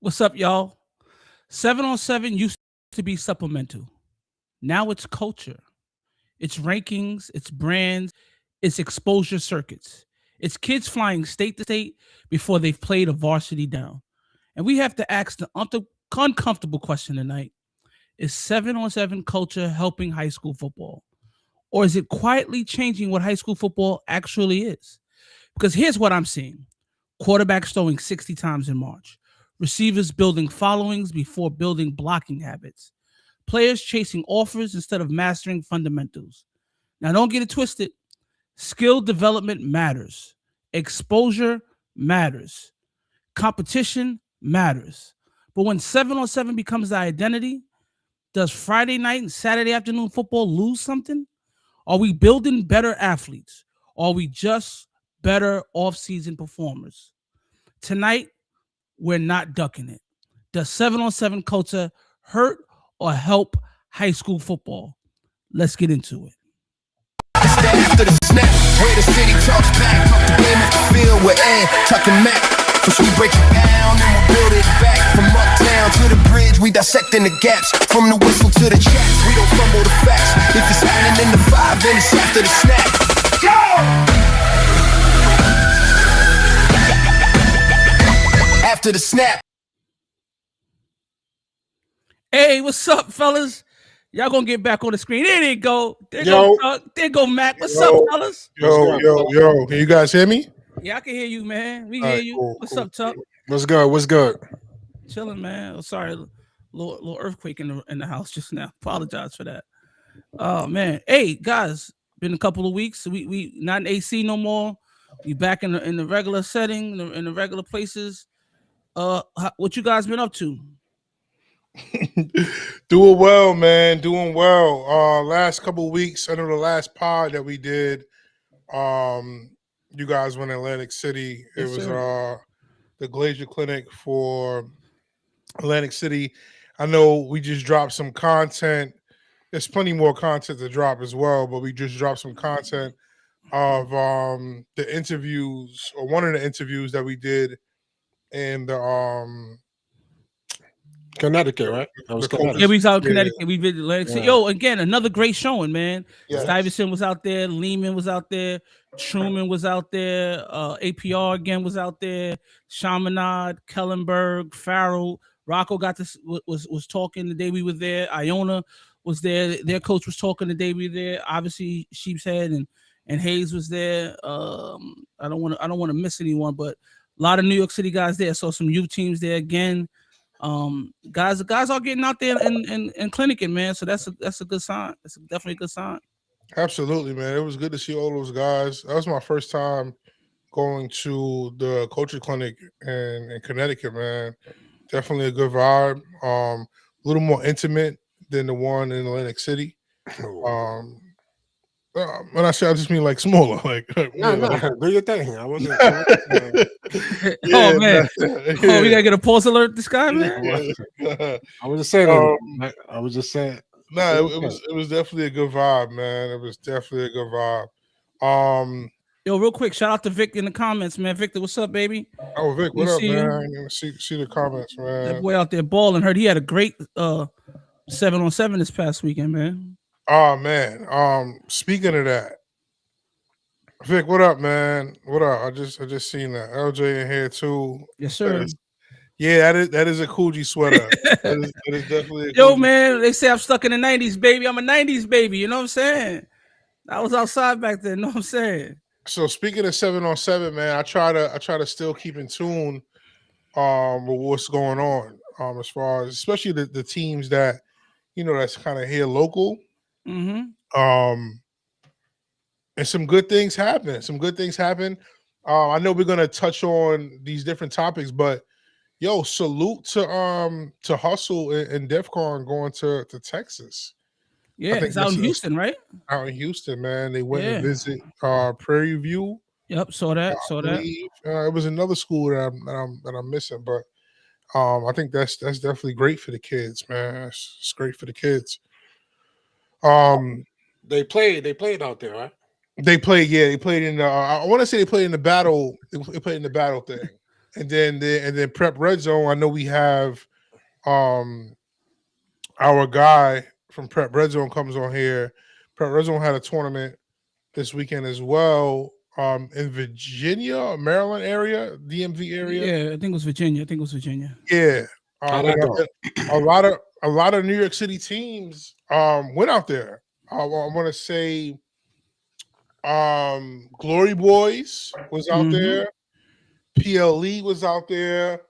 What's up, y'all? 7-on-7 used to be supplemental. Now it's culture. It's rankings, it's brands, it's exposure circuits. It's kids flying state to state before they've played a varsity down. And we have to ask the uncomfortable question tonight. Is 7-on-7 culture helping high school football? Or is it quietly changing what high school football actually is? Because here's what I'm seeing: quarterbacks throwing 60 times in March, receivers building followings before building blocking habits, players chasing offers instead of mastering fundamentals. Now, don't get it twisted. Skill development matters, exposure matters, competition matters. But when 7-on-7 becomes the identity, does Friday night and Saturday afternoon football lose something? Are we building better athletes? Are we just better off-season performers? Tonight, we're not ducking it. Does 7-on-7 culture hurt or help high school football? Let's get into it. After the snap, where the city talks back, talk the game off the field with Ed, Tuck and Mac. First we break it down, then we'll build it back. From uptown to the bridge, we dissecting the gaps. From the whistle to the chats, we don't fumble the facts. If it's happening in the 5, then it's after the snap. Go! After the snap. Hey, what's up, fellas? Y'all gonna get back on the screen. There they go. There go Tuck. There go Mac. What's up, fellas? Yo. Can you guys hear me? Yeah, I can hear you, man. We hear you. Cool, What's cool. up, Tuck? What's good? Chilling, man. Oh, sorry, little earthquake in the house just now. Apologize for that. Oh man. Hey guys, been a couple of weeks. We not in AC no more. We back in the regular setting, in the regular places. What you guys been up to? Doing well, man. Doing well. Last couple of weeks, I know the last pod that we did, you guys went to Atlantic City. It Yes, was sir. the Glacier Clinic for Atlantic City. I know we just dropped some content. There's plenty more content to drop as well, but we just dropped some content of the interviews, or one of the interviews that we did in the Connecticut, right? That was The Connecticut. Yeah, we was out in Yeah. Connecticut. We visited Atlantic City. Yeah. Yo, again, another great showing, man. Yes. Stuyvesant was out there. Lehman was out there. Truman was out there. APR again was out there. Chaminade, Kellenberg, Farrell. Rocco got this was talking the day we were there. Iona was there. Their coach was talking the day we were there. Obviously, Sheepshead and Hayes was there. I don't want to miss anyone, but a lot of New York City guys there. So some youth teams there again. Guys are getting out there and clinicking, man. So that's a good sign. That's definitely a good sign. Absolutely, man. It was good to see all those guys. That was my first time going to the culture clinic in Connecticut, man. Definitely a good vibe. A little more intimate than the one in Atlantic City. When I say, I just mean like smaller, like Do your thing. I wasn't. Oh man, oh, we gotta get a pulse alert. This guy, man. I was just saying. I was just saying. No, it was definitely a good vibe, man. It was definitely a good vibe. Yo, real quick, shout out to Vic in the comments, man. Victor, what's up, baby? Oh, Vic, what We up, see you. man? See the comments, That man. boy out there balling. Heard he had a great 7-on-7 this past weekend, man. Oh man. Speaking of that, Vic, what up, man? What up? I just seen that. LJ in here too. Yes, sir. Yeah, that is a Coogee sweater. that is definitely a Yo, Coogee. man, they say I'm stuck in the 90s, baby. I'm a 90s baby. You know what I'm saying? I was outside back then. You know what I'm saying? So speaking of 7-on-7, man, I try to still keep in tune with what's going on. As far as especially the teams that that's kind of here local. Mm-hmm. And some good things happen. I know we're gonna touch on these different topics, but yo, salute to Hustle and DEFCON going to Texas. Yeah, it's out in Houston, right? Out in Houston, man. They went to Yeah. visit Prairie View. Yep, saw that. It was another school that I'm missing, but I think that's definitely great for the kids, man. It's great for the kids. They played out there, right? They played in the. I want to say they played in the battle. They played in the battle thing. and then Prep Red Zone. I know we have um our guy from Prep Red Zone comes on here. Prep Red Zone had a tournament this weekend as well. In Virginia, Maryland area, DMV area. Yeah, I think it was Virginia. I think it was Virginia. Yeah. How'd And that go? a lot of New York City teams went out there. I want to say Glory Boys was out Mm-hmm. there. PLE was out there.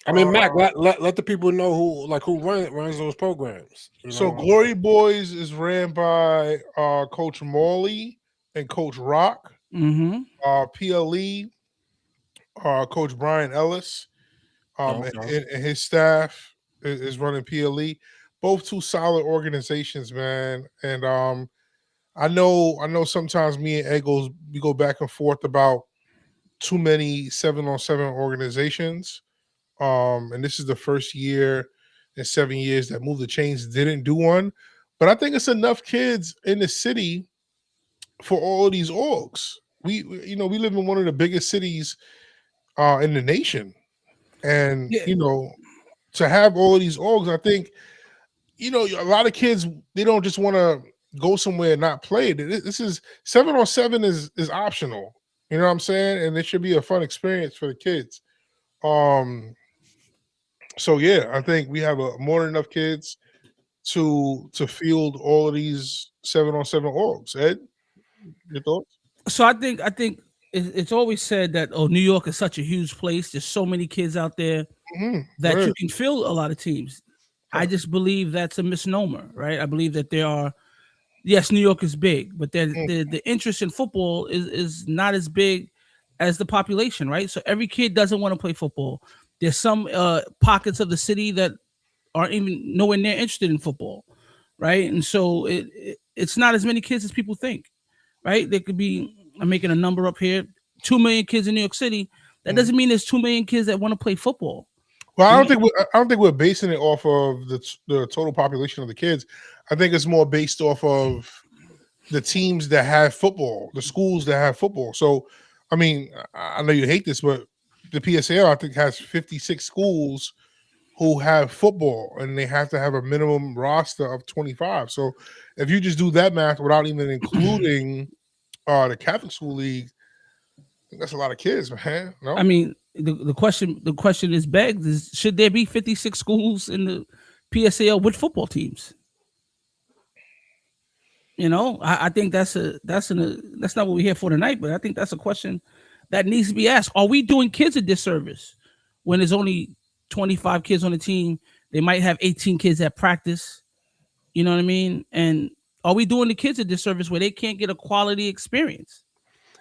I mean, Mac, let the people know who runs those programs. So Glory Boys is ran by Coach Morley and Coach Rock. Mm-hmm. PLE, Coach Brian Ellis, Okay. and his staff is running PLE. Both two solid organizations, man. And I know sometimes me and Eggles we go back and forth about too many 7-on-7 organizations. And this is the first year in 7 years that Move the Chains didn't do one. But I think it's enough kids in the city for all of these orgs. We live in one of the biggest cities in the nation. And Yeah. to have all of these orgs, I think a lot of kids they don't just want to go somewhere and not play. This is 7-on-7 is optional. You know what I'm saying? And it should be a fun experience for the kids. So yeah, I think we have more than enough kids to field all of these 7-on-7 orgs. Ed, your thoughts? So I think it's always said that New York is such a huge place. There's so many kids out there that you can fill a lot of teams. I just believe that's a misnomer, right? I believe that there are, yes, New York is big, but the interest in football is not as big as the population, right? So every kid doesn't want to play football. There's some pockets of the city that aren't even nowhere near interested in football, right? And so it's not as many kids as people think, right? There could be, I'm making a number up here, 2 million kids in New York City. That doesn't mean there's 2 million kids that want to play football. Well, I don't think we're basing it off of the total population of the kids. I think it's more based off of the teams that have football, the schools that have football. So, I mean, I know you hate this, but the PSAL I think has 56 schools who have football, and they have to have a minimum roster of 25. So, if you just do that math without even including the Catholic school league, I think that's a lot of kids, man. No, I mean, the question is begged: is should there be 56 schools in the PSAL with football teams? I think that's not what we're here for tonight, but I think that's a question that needs to be asked. Are we doing kids a disservice when there's only 25 kids on the team? They might have 18 kids at practice. You know what I mean? And are we doing the kids a disservice where they can't get a quality experience?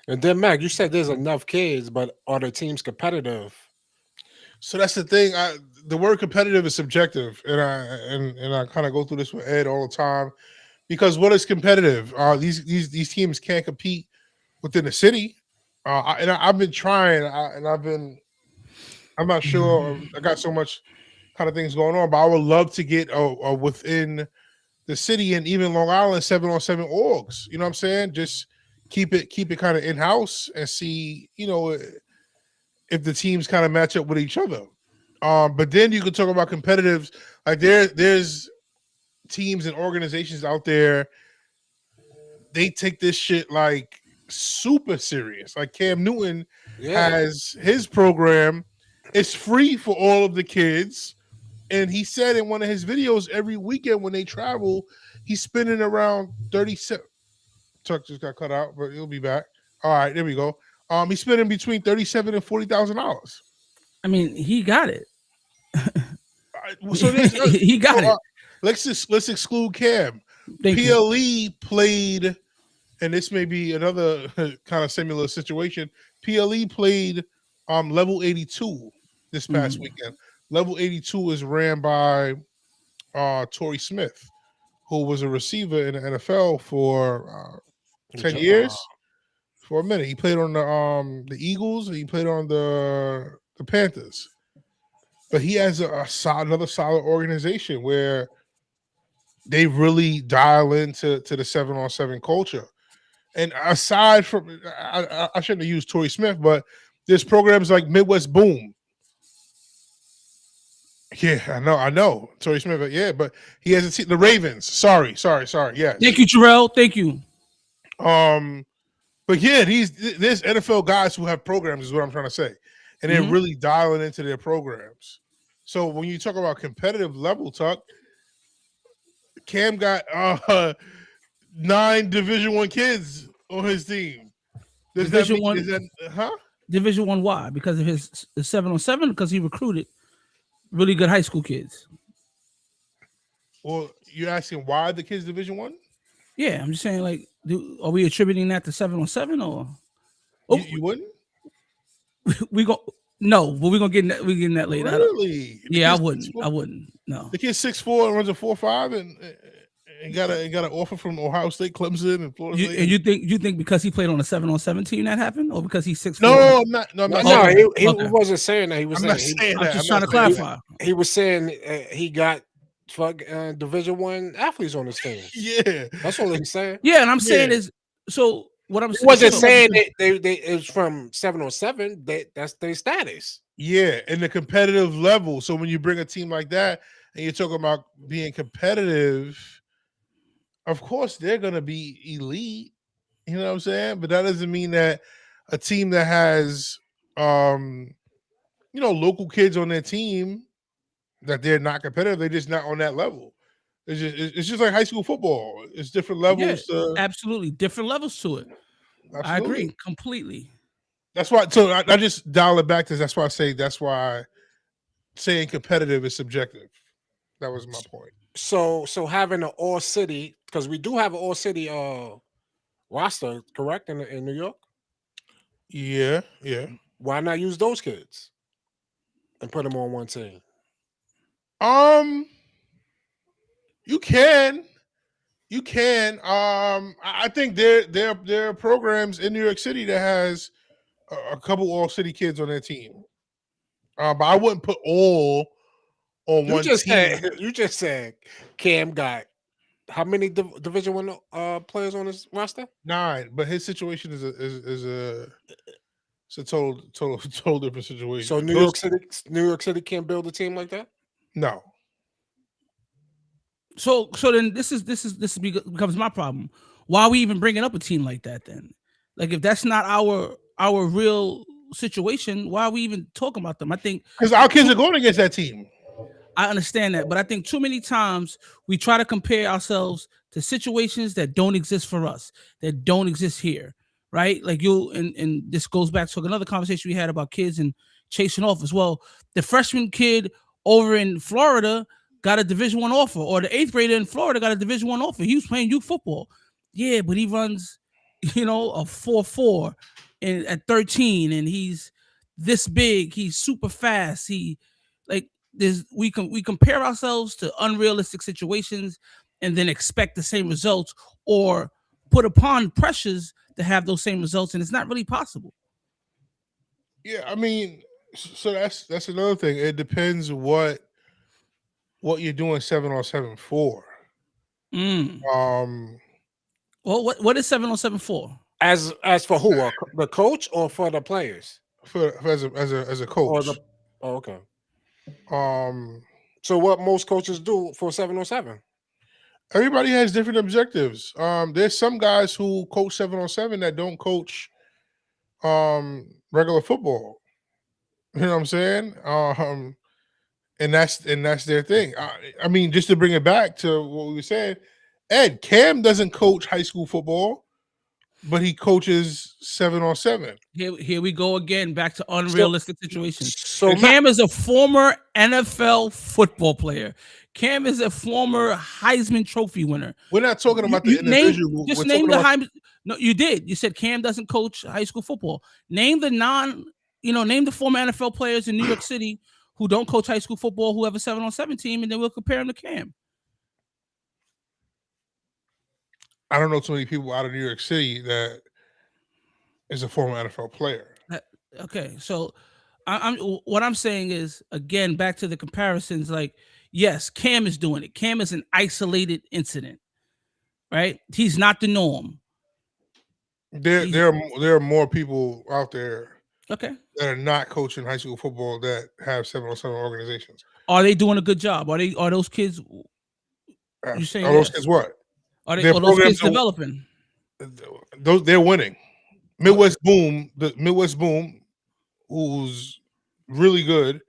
And then, Mac, you said there's enough kids, but are the teams competitive? so that's the thing. The word competitive is subjective, and I kind of go through this with Ed all the time. Because what is competitive? These teams can't compete within the city. I've been trying, I'm not sure. I got so much kind of things going on, but I would love to get within the city and even Long Island 7-on-7 orgs. You know what I'm saying? Just keep it kind of in house and see, if the teams kind of match up with each other. But then you can talk about competitives. Like there's teams and organizations out there, they take this shit like super serious. Like Cam Newton has his program. It's free for all of the kids. And he said in one of his videos, every weekend when they travel, he's spending around 37. Chuck just got cut out, but he'll be back. All right, there we go. He's spending between $37,000 and $40,000. I mean, he got it. So he got it. Let's exclude Cam. Thank you. PLE played, and this may be another kind of similar situation. PLE played level 82 this past weekend. Level 82 is ran by Torrey Smith, who was a receiver in the NFL for 10 years. For a minute, he played on the Eagles. And he played on the Panthers. But he has another solid organization where they really dial into the 7-on-7 culture. And aside from, I shouldn't have used Torrey Smith, but There's programs like Midwest Boom. Yeah, I know. Torrey Smith, yeah, but he has a team. The Ravens. Sorry. Yes. Thank you, Terrell. Thank you. But yeah, there's NFL guys who have programs, is what I'm trying to say, and they're really dialing into their programs. So when you talk about competitive level, Tuck, Cam got 9 Division I kids on his team. Does that Division mean? One. Is that Division I. Why? Because of his 7-on-7. Because he recruited really good high school kids. Well, you're asking why the kids Division I? Yeah, I'm just saying. Like, are we attributing that to 7-on-7 or? You wouldn't? We go. No, but we're gonna get in that. We getting that later. Really? Yeah, I wouldn't. I wouldn't. No. The kid's 6'4" and runs a 4.5 and got an offer from Ohio State, Clemson, and Florida State. And you think because he played on a 7-on-7 team that happened, or because he's 6'4"? No, I'm not. No, I'm not. No, he wasn't saying that. He was I'm saying. not saying that. I'm just trying to clarify. He was saying he got Division I athletes on his team. Yeah, that's all he's saying. Yeah, and I'm saying is so. What I'm saying wasn't saying that they it's from 7-on-7. That's their status. Yeah, in the competitive level. So when you bring a team like that and you're talking about being competitive, of course they're gonna be elite. You know what I'm saying? But that doesn't mean that a team that has local kids on their team that they're not competitive. They're just not on that level. It's just like high school football. It's different levels. Yeah, absolutely different levels to it. Absolutely. I agree completely. That's why. So I just dial it back to. That's why I say. That's why saying competitive is subjective. That was my point. So having an all city, because we do have an all city roster, correct, in New York. Yeah. Why not use those kids and put them on one team? You can. I think there are programs in New York City that has a couple all city kids on their team. But I wouldn't put all on one team. You just said Cam got how many Division I players on his roster? 9, but his situation is a total different situation. So New York City can't build a team like that? No. So then this becomes my problem. Why are we even bringing up a team like that then? Like if that's not our real situation, why are we even talking about them? I think because our kids are going against that team. I understand that, but I think too many times we try to compare ourselves to situations that don't exist for us, that don't exist here, right? Like and this goes back to another conversation we had about kids and chasing off as well. The freshman kid over in Florida got a Division I offer, or the 8th grader in Florida got a Division I offer. He was playing youth football. Yeah, but he runs, a 4.4 at 13, and he's this big. He's super fast. We compare ourselves to unrealistic situations and then expect the same results or put upon pressures to have those same results, and it's not really possible. Yeah, I mean, so that's another thing. It depends what you're doing 7-on-7 for. Well, what is 7-on-7 for? As for who? The coach or for the players? As a coach. Okay. So what most coaches do for 7-on-7? Everybody has different objectives. There's some guys who coach 7-on-7 that don't coach regular football. You know what I'm saying? And that's their thing. I mean, just to bring it back to what we were saying, Cam doesn't coach high school football, but he coaches 7-on-7. Here we go again, back to unrealistic situations. So Cam is a former NFL football player. Cam is a former Heisman Trophy winner. We're not talking about the individual. Just name the Heisman. No, you did. You said Cam doesn't coach high school football. Name the name the former NFL players in New York City who don't coach high school football, who have a 7-on-7 team, and then we'll compare them to Cam. I don't know too many people out of New York City that is a former NFL player. Okay, so what I'm saying is, again, back to the comparisons. Like, yes, Cam is doing it. Cam is an isolated incident, right? He's not the norm. There are more people out there Okay. that are not coaching high school football that have 7-on-7 organizations. Are they doing a good job? Are those kids? You saying Are those yes? kids what? Are Their those programs kids developing? those they're winning. Midwest Boom, the Midwest Boom, who's really good,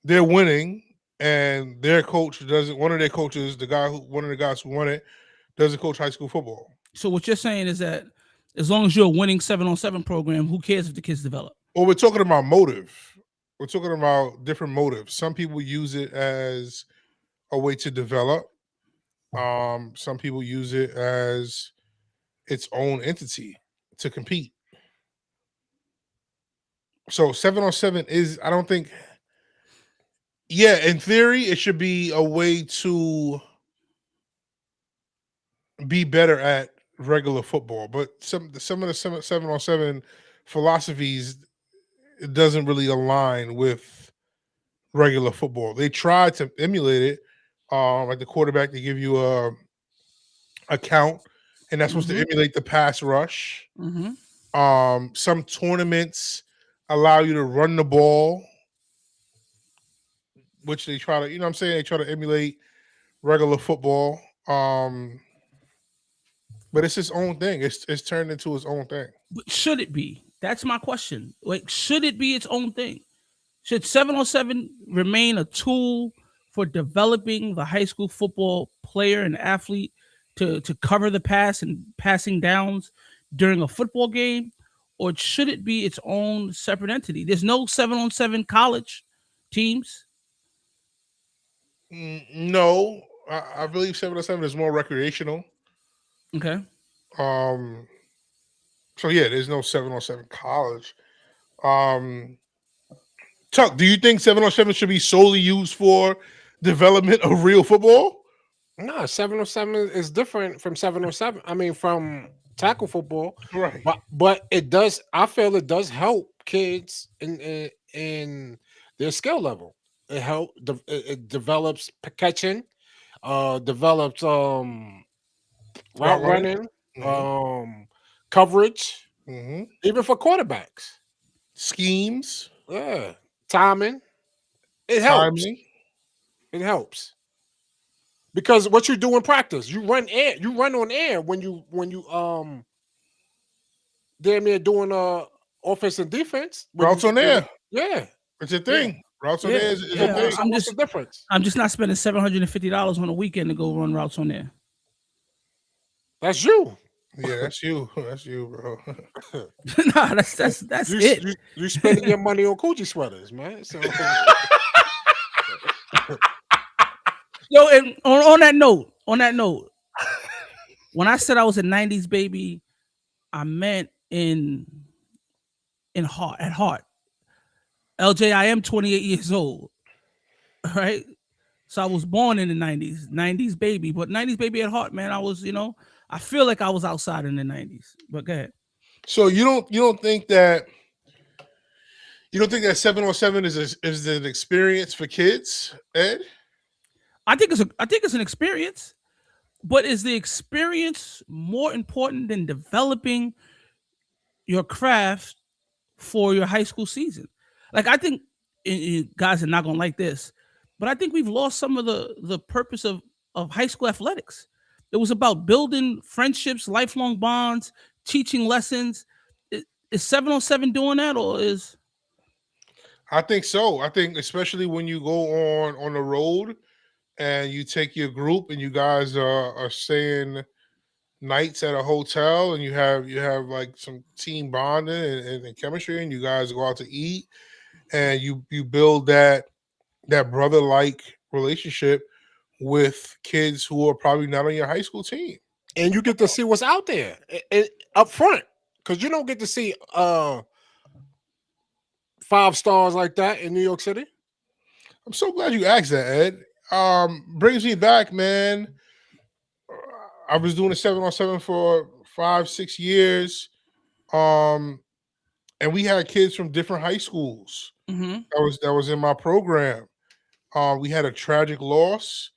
they're winning, and their coach doesn't. One of their coaches, one of the guys who won it, doesn't coach high school football. So what you're saying is that as long as you're a winning 7-on-7 program, who cares if the kids develop? Well, we're talking about motive. We're talking about different motives. Some people use it as a way to develop. Some people use it as its own entity to compete. So 7-on-7 is, I don't think, yeah, in theory, it should be a way to be better at regular football. But some of the 7-on-7 philosophies, it doesn't really align with regular football. They try to emulate it. Like the quarterback, they give you a count, and that's supposed to emulate the pass rush. Some tournaments allow you to run the ball, which they try to, you know what I'm saying? They try to emulate regular football. But it's its own thing. It's turned into its own thing. But should it be? That's my question. Like, should it be its own thing? Should 7-on-7 remain a tool for developing the high school football player and athlete to cover the pass and passing downs during a football game? Or should it be its own separate entity? There's no 7-on-7 college teams. No, I believe 7-on-7 is more recreational. Okay. So yeah, there's no 7-on-7 college. Chuck, do you think 7-on-7 should be solely used for development of real football? No, 7-on-7 is different from 7-on-7. I mean, from tackle football, Right. But it does. I feel it does help kids in their skill level. It develops catching, develops route running, coverage, even for quarterbacks. Schemes. Yeah, timing. It helps. Timing. It helps because what you do in practice, you run air. You run on air when you damn near doing offense and defense. Routes on air. Yeah, it's a thing. Yeah. Routes on air is a thing. I'm What's the difference? I'm just not spending $750 on a weekend to go run routes on there. That's you. Yeah, that's you. That's you, bro. Nah, that's it. You spending your money on Coochie sweaters, man. So Yo, and on that note, when I said I was a 90s baby, I meant in heart, at heart. LJ, I am 28 years old. Right? So I was born in the 90s baby, but 90s baby at heart, man. I was, I feel like I was outside in the 90s. But go ahead. So you don't think that 7-on-7 is an experience for kids, Ed? I think it's an experience, but is the experience more important than developing your craft for your high school season? Like, I think guys are not gonna like this, but I think we've lost some of the purpose of high school athletics. It was about building friendships, lifelong bonds, teaching lessons. Is 7-on-7 doing that, or is? I think so. I think especially when you go on the road and you take your group and you guys are staying nights at a hotel and you have like some team bonding and chemistry, and you guys go out to eat and you build that brother-like relationship with kids who are probably not on your high school team. And you get to see what's out there up front, because you don't get to see 5 stars like that in New York City. I'm so glad you asked that, Ed. Brings me back, man. I was doing a 7-on-7 for 5-6 years. And we had kids from different high schools. That was in my program. We had a tragic loss.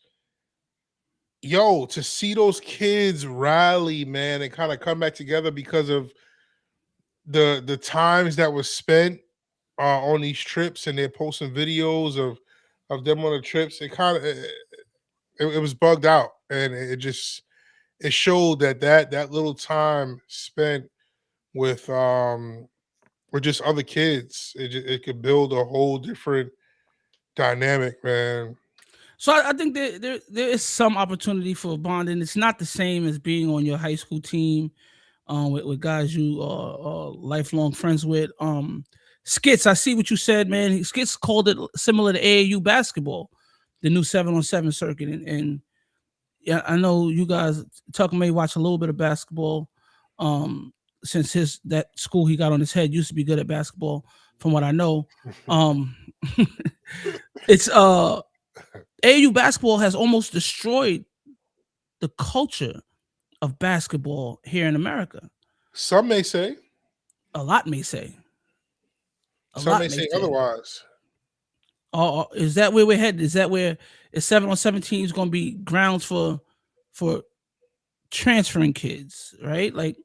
Yo, to see those kids rally, man, and kind of come back together because of the times that was spent on these trips, and they're posting videos of them on the trips. It kind of it was bugged out, and it just it showed that little time spent with just other kids, it could build a whole different dynamic, man. So I think there is some opportunity for bonding. It's not the same as being on your high school team with guys you are lifelong friends with. Skits, I see what you said, man. Skits called it similar to AAU basketball, the new 7-on-7 circuit. And yeah, I know you guys, Tucker may watch a little bit of basketball since that school he got on his head used to be good at basketball, from what I know. It's AAU basketball has almost destroyed the culture of basketball here in America. Some may say. A lot may say. Some may say otherwise. Is that where we're headed? Is that where 7-on-7 teams going to be grounds for transferring kids? Right, like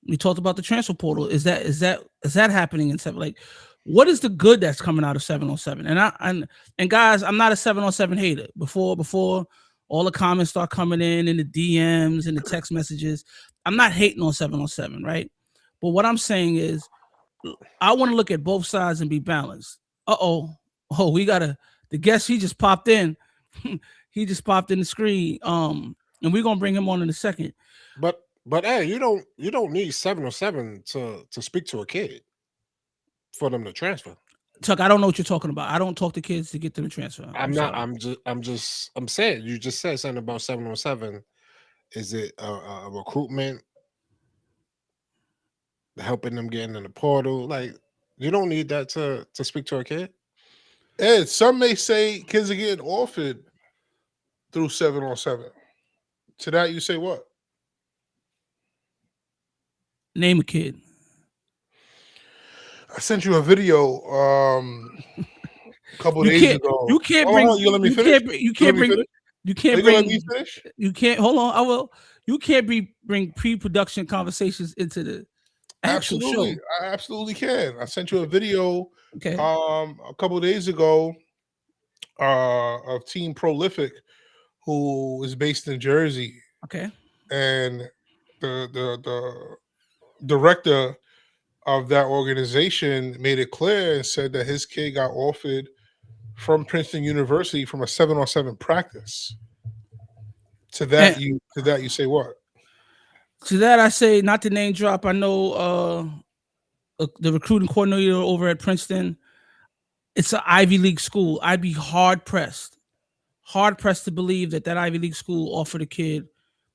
we talked about the transfer portal. Is that happening in 7? Like, what is the good that's coming out of 7-on-7? And guys, I'm not a 7-on-7 hater. Before all the comments start coming in the DMs and the text messages, I'm not hating on 7-on-7, right? But what I'm saying is, I want to look at both sides and be balanced. We got the guest. He just popped in. He just popped in the screen. And we're gonna bring him on in a second. But hey, you don't need 7-on-7 to speak to a kid for them to transfer. Chuck, I don't know what you're talking about. I don't talk to kids to get them to transfer. I'm saying, you just said something about 7-on-7. Is it a recruitment, helping them get in the portal? Like, you don't need that to speak to a kid. Ed, some may say kids are getting offered through 7-on-7. To that, you say what? Name a kid. I sent you a video a couple days ago. You can't bring. You let me finish. You can't bring. You can't bring. Let me finish. You can't. Hold on. I will. You can't bring pre-production conversations into the actual show. I absolutely can. I sent you a video. Okay. A couple days ago, of Team Prolific, who is based in Jersey. Okay. And the director of that organization made it clear and said that his kid got offered from Princeton University from a 7-on-7 practice. To that you say what? To that I say, not to name drop, I know the recruiting coordinator over at Princeton. It's an Ivy League school. I'd be hard pressed to believe that Ivy League school offered a kid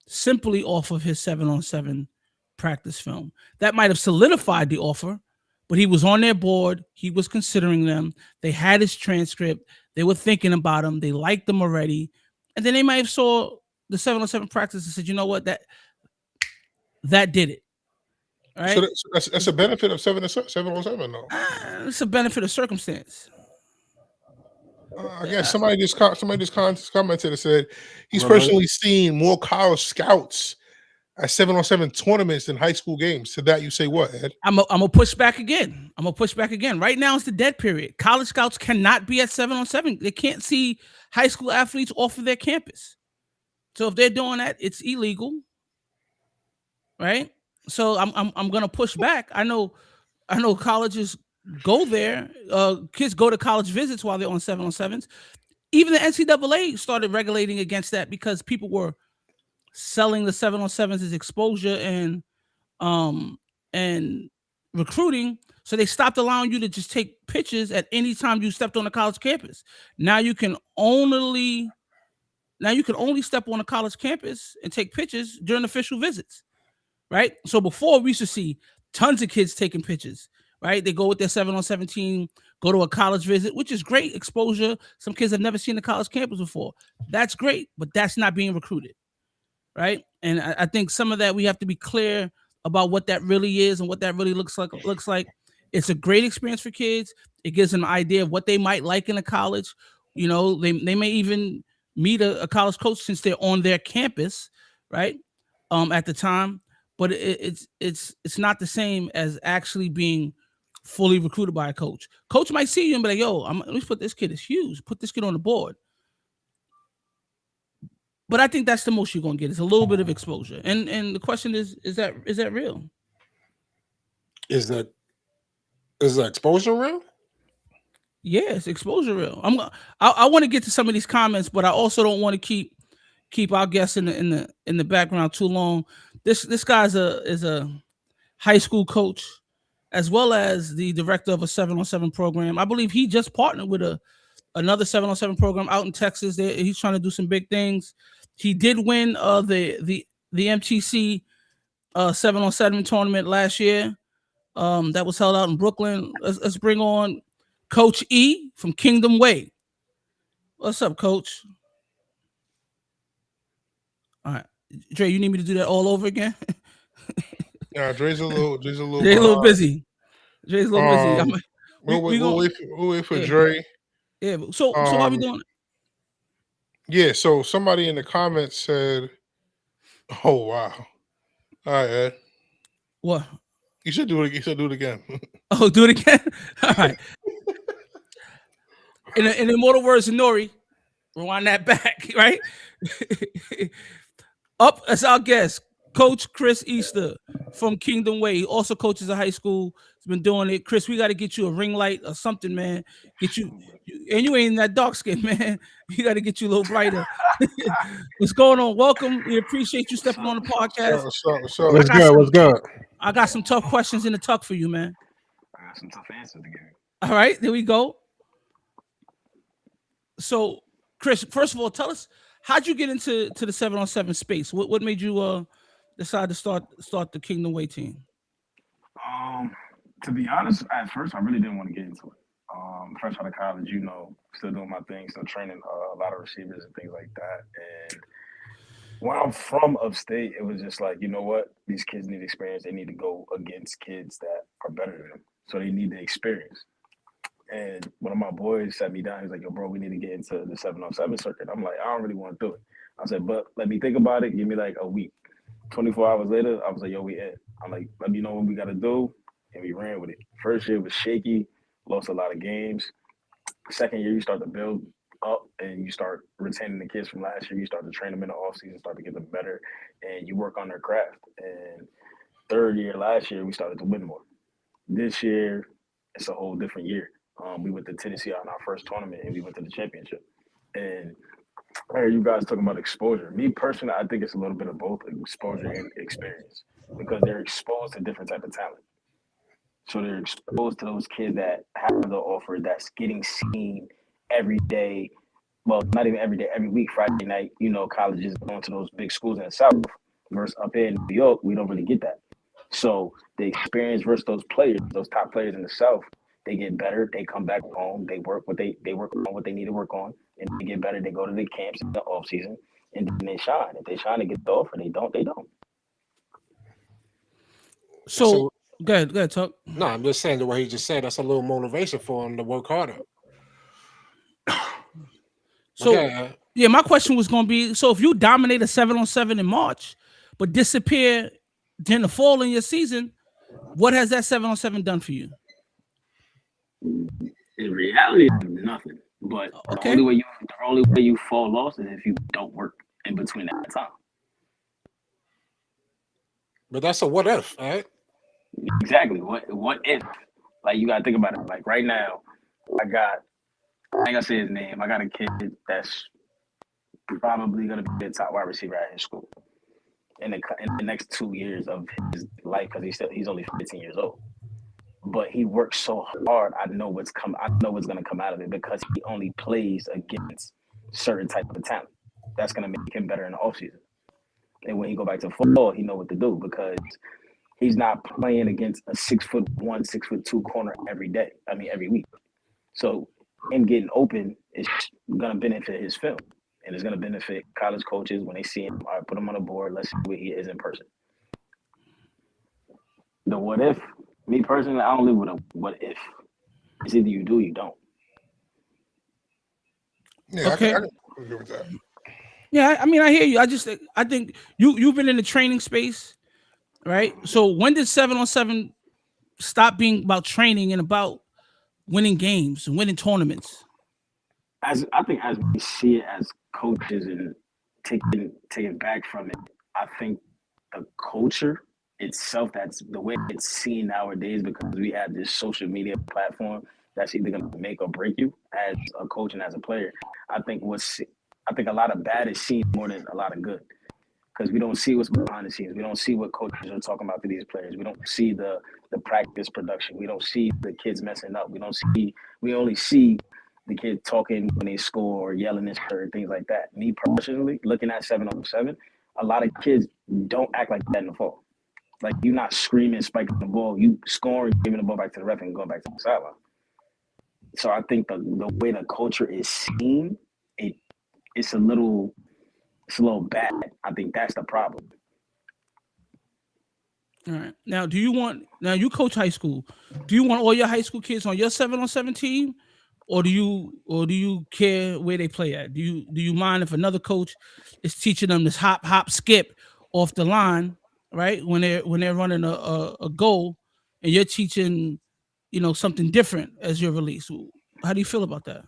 simply off of his 7-on-7 practice film. That might have solidified the offer, but he was on their board. He was considering them. They had his transcript. They were thinking about him. They liked him already. And then they might have saw the 7-on-7 practice and said, you know what, that did it. Right? So that's a benefit of 7-on-7, though. It's a benefit of circumstance. Again, somebody just commented and said he's personally seen more college scouts at 7-on-7 tournaments than high school games. To that, you say what, Ed? I'm gonna push back again. Right now, it's the dead period. College scouts cannot be at 7-on-7. They can't see high school athletes off of their campus. So if they're doing that, it's illegal, right? So I'm gonna push back. I know colleges go there. Kids go to college visits while they're on 7-on-7s. Even the NCAA started regulating against that because people were selling the 7-on-7s as exposure and recruiting. So they stopped allowing you to just take pictures at any time you stepped on a college campus. Now you can only step on a college campus and take pictures during official visits, right? So before, we used to see tons of kids taking pictures, right? They go with their 7-on-7 team, go to a college visit, which is great exposure. Some kids have never seen a college campus before. That's great, but that's not being recruited, right? And I think some of that, we have to be clear about what that really is and what that really looks like. It's a great experience for kids. It gives them an idea of what they might like in a college. You know, they may even meet a college coach since they're on their campus, right? At the time. but it's not the same as actually being fully recruited by a coach. Coach might see you and be like, "Yo, let me put this kid is huge. Put this kid on the board." But I think that's the most you're gonna get. It's a little bit of exposure. And the question is that real? Is that exposure real? Yes, exposure real. I want to get to some of these comments, but I also don't want to keep our guests in the background too long. This guy is a high school coach as well as the director of a 7-on-7 program. I believe he just partnered with another 7-on-7 program out in Texas. He's trying to do some big things. He did win the MTC 7-on-7 tournament last year. That was held out in Brooklyn. Let's bring on Coach E from Kingdom Way. What's up, Coach? All right, Dre, you need me to do that all over again? Yeah, Dre's a little Dre's a little busy. Dre's a little busy. We'll wait for yeah. Dre. Yeah. So why are we doing? Yeah. So somebody in the comments said, "Oh wow, all right, Ed. What? You should do it. You should do it again." Oh, do it again. All right. In the immortal words of Nori, rewind that back, right? Up as our guest, Coach Chris Easter from Kingdom Way. He also coaches a high school. He's been doing it. Chris, we got to get you a ring light or something, man. Get you, and you ain't that dark skin, man. We got to get you a little brighter. What's going on? Welcome. We appreciate you stepping on the podcast. What's good? I got some tough questions in the tuck for you, man. I got some tough answers to give you. All right, there we go. So, Chris, first of all, tell us, how'd you get into the 7-on-7 space? What made you decide to start the Kingdom Way team? To be honest, at first I really didn't want to get into it. Fresh out of college, still doing my thing, still training a lot of receivers and things like that. And when I'm from upstate, it was just like, you know what? These kids need experience. They need to go against kids that are better than them. So they need the experience. And one of my boys sat me down. He's like, "Yo, bro, we need to get into the 7-on-7 circuit." I'm like, "I don't really want to do it." I said, "But let me think about it. Give me like a week." 24 hours later, I was like, "Yo, we in." I'm like, "Let me know what we got to do." And we ran with it. First year was shaky, lost a lot of games. Second year, you start to build up and you start retaining the kids from last year. You start to train them in the offseason, start to get them better, and you work on their craft. And third year, last year, we started to win more. This year, it's a whole different year. We went to Tennessee on our first tournament, and we went to the championship. And I heard you guys talking about exposure. Me personally, I think it's a little bit of both exposure and experience because they're exposed to different type of talent. So they're exposed to those kids that have the offer that's getting seen every day. Well, not even every day, every week, Friday night, colleges going to those big schools in the South versus up here in New York, we don't really get that. So the experience versus those players, those top players in the South, they get better. They come back home. They work they work on what they need to work on, and they get better. They go to the camps in the off season, and then they shine. If they shine, they get the offer. They don't. They don't. So go ahead, talk. No, I'm just saying the way he just said. That's a little motivation for him to work harder. So yeah, my question was going to be: so if you dominate a 7-on-7 in March, but disappear during the fall in your season, what has that 7-on-7 done for you? In reality, nothing. But the only way you fall lost is if you don't work in between that time. But that's a what if, right? Exactly. What if? Like, you gotta think about it. Like, right now, I ain't gonna say his name. I got a kid that's probably gonna be the top wide receiver at his school in the next 2 years of his life because he's only 15 years old. But he works so hard. I know what's gonna come out of it because he only plays against certain type of talent. That's gonna make him better in the offseason. And when he go back to football, he know what to do because he's not playing against a 6'1", 6'2" corner every week. So him getting open is gonna benefit his film, and it's gonna benefit college coaches when they see him. All right, put him on the board. Let's see what he is in person. The what if? Me personally, I don't live with a what if. It's either you do or you don't. Yeah, okay. I can agree with that. Yeah, I mean, I hear you. I think you've been in the training space. right? So when did 7-on-7 stop being about training and about winning games and winning tournaments? As I think, as we see it as coaches and taking back from it, I think the culture itself, that's the way it's seen nowadays, because we have this social media platform that's either going to make or break you as a coach and as a player. I think what's I think a lot of bad is seen more than a lot of good, because we don't see what's behind the scenes. We don't see what coaches are talking about to these players. We don't see the practice production. We don't see the kids messing up. We only see the kids talking when they score or yelling and things like that. Me personally, looking at 7-on-7, a lot of kids don't act like that in the fall. Like, you're not screaming, spiking the ball. You scoring, giving the ball back to the ref and going back to the sideline. So I think the way the culture is seen, it's a little bad. I think that's the problem. All right. Now, you coach high school. Do you want all your high school kids on your 7-on-7 team, or do you care where they play at? Do you mind if another coach is teaching them this hop skip off the line, right? When they're running a goal, and you're teaching, something different as your release. How do you feel about that?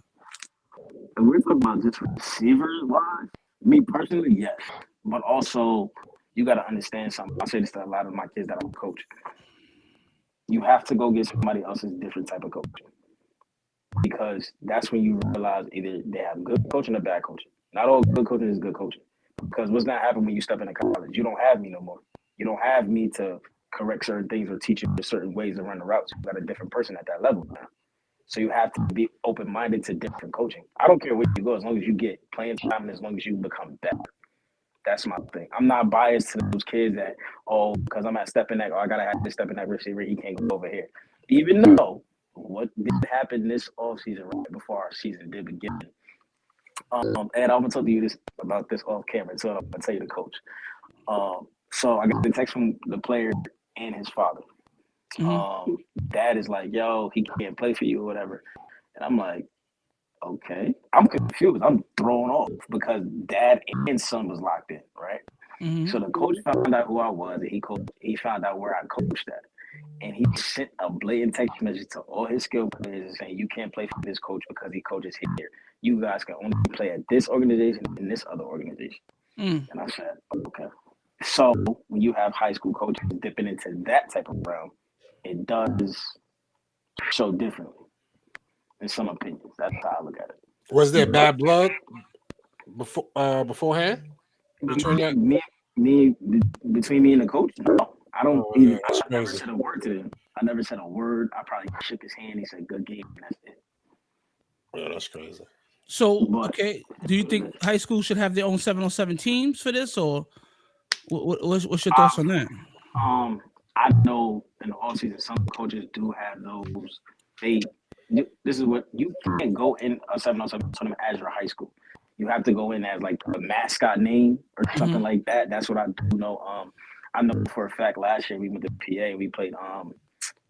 If we're talking about just receivers wise, me personally, yes. But also, you got to understand something. I say this to a lot of my kids that I coach. You have to go get somebody else's different type of coaching, because that's when you realize either they have good coaching or bad coaching. Not all good coaching is good coaching. Because what's going to happen when you step into college? You don't have me no more. You don't have me to correct certain things or teach you certain ways to run the routes. You got a different person at that level now. So you have to be open-minded to different coaching. I don't care where you go, as long as you get playing time and as long as you become better. That's my thing. I'm not biased to those kids that, because I'm at stepping that, I gotta have this stepping that receiver, he can't go over here. Even though what did happen this offseason, right before our season did begin. And I'm gonna talk to you about this off camera, so I'm gonna tell you the coach. So I got the text from the player and his father. Dad is like, yo, he can't play for you or whatever. And I'm like, okay. I'm confused. I'm thrown off because dad and son was locked in, right? So the coach found out who I was, and he found out where I coached at. And he sent a blatant text message to all his skill players saying, you can't play for this coach because he coaches here. You guys can only play at this organization and this other organization. And I said, okay. So when you have high school coaches dipping into that type of realm, it does show differently in some opinions. That's how I look at it. Was there bad blood beforehand? Between me and the coach? No. I don't even. I never said a word to him. I never said a word. I probably shook his hand. He said, "Good game," and that's it. Yeah, that's crazy. So, okay, do you think high school should have their own 7-on-7 teams for this, or what's your thoughts on that? I know in the off season some coaches do have those. This is what you can't go in a 7-on-7 tournament as your high school. You have to go in as like a mascot name or something like that. That's what I do know. I know for a fact last year we went to PA and we played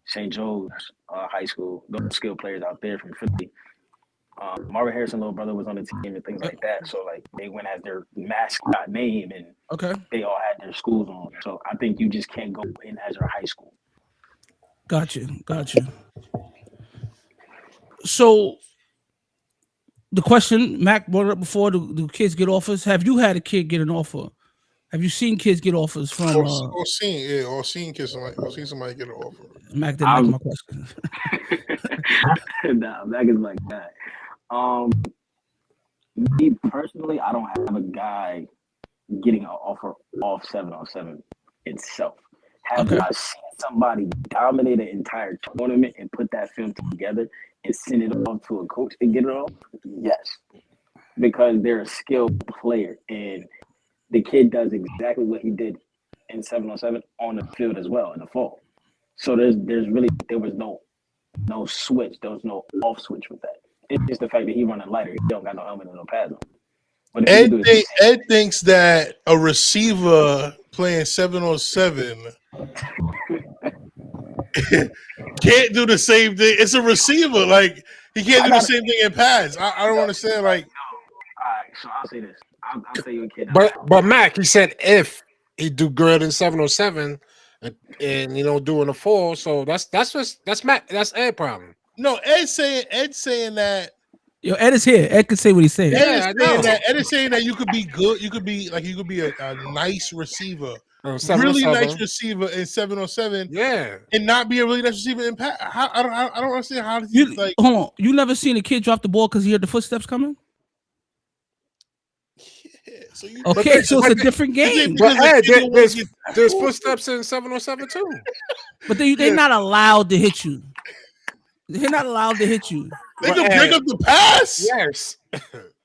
St. Joe's High School. Those skilled players out there from Philly. Marvin Harrison's little brother was on the team and things like that. So like they went as their mascot name and they all had their schools on. So I think you just can't go in as your high school. Gotcha. So the question Mac brought up before: do kids get offers? Have you had a kid get an offer? Have you seen kids get offers from? Or seen somebody get an offer. Mac didn't like my question. Nah, Mac is like that. Me personally, I don't have a guy getting an offer off 7-on-7 itself. Have I seen somebody dominate an entire tournament and put that film together and send it off to a coach and get it off? Yes, because they're a skilled player and the kid does exactly what he did in 7-on-7 on the field as well in the fall. So there was no switch. There was no off switch with that. It's just the fact that he running lighter. He don't got no helmet and no pads on. But Ed thinks that a receiver playing 7-on-7 can't do the same thing. It's a receiver. Like, he can't do the same thing in pads. I don't understand. Like, all right, so I'll say this. I'll tell you a kid. But Mac, he said if he do good in 7-on-7, and during the fall. So that's Ed problem. No, Ed's saying that. Yo, Ed is here. Ed can say what he's saying. Yeah, I know. Ed is saying that you could be good. You could be a nice receiver, really 707. nice receiver in 707, Yeah. and not be a really nice receiver in pass. I don't understand how does he You like. hold on. You never seen a kid drop the ball because he heard the footsteps coming? So you, Okay, so it's a different game. because But Ed, the kid don't wanna get there's tackled? footsteps in 707 too. But they're not allowed to hit you. They're not allowed to hit you. They But can break Ed, up the pass. yes.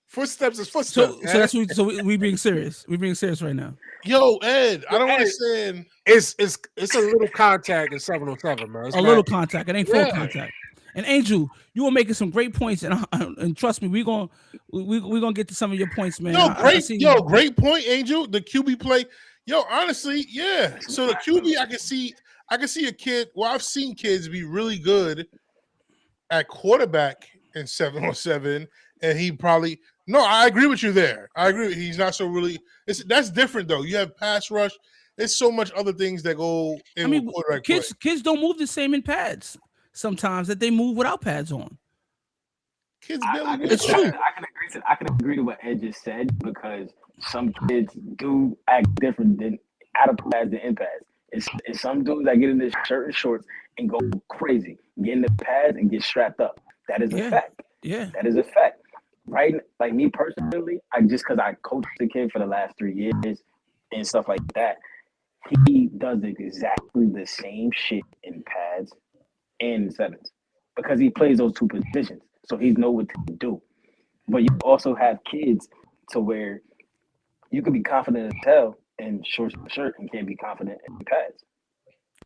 Footsteps is footsteps. So that's what we being serious. We're being serious right now. Yo, Ed, I don't Ed, understand. it's a little contact in 707, man. It's A not- little contact. It ain't full Yeah. contact. And Angel, you were making some great points, and trust me, we're gonna get to some of your points, man. Great point, Angel. The QB play. Yo, honestly, yeah. So the QB, I can see a kid. Well, I've seen kids be really good at quarterback in 707, and he probably no. I agree with you there. I agree. He's not so really. That's different though. You have pass rush. There's so much other things that go in with quarterback play. Kids don't move the same in pads sometimes that they move without pads on. Kids barely move. It's true. I can agree to what Ed just said because some kids do act different than out of pads than in pads. It's some dudes that get in their shirt and shorts and go crazy, get in the pads and get strapped up. That is a fact. Yeah. That is a fact. Right? Like me personally, because I coached the kid for the last 3 years and stuff like that, he does exactly the same shit in pads and in sevens because he plays those two positions. So he knows what to do. But you also have kids to where you can be confident as hell in short shirt and can't be confident in pads.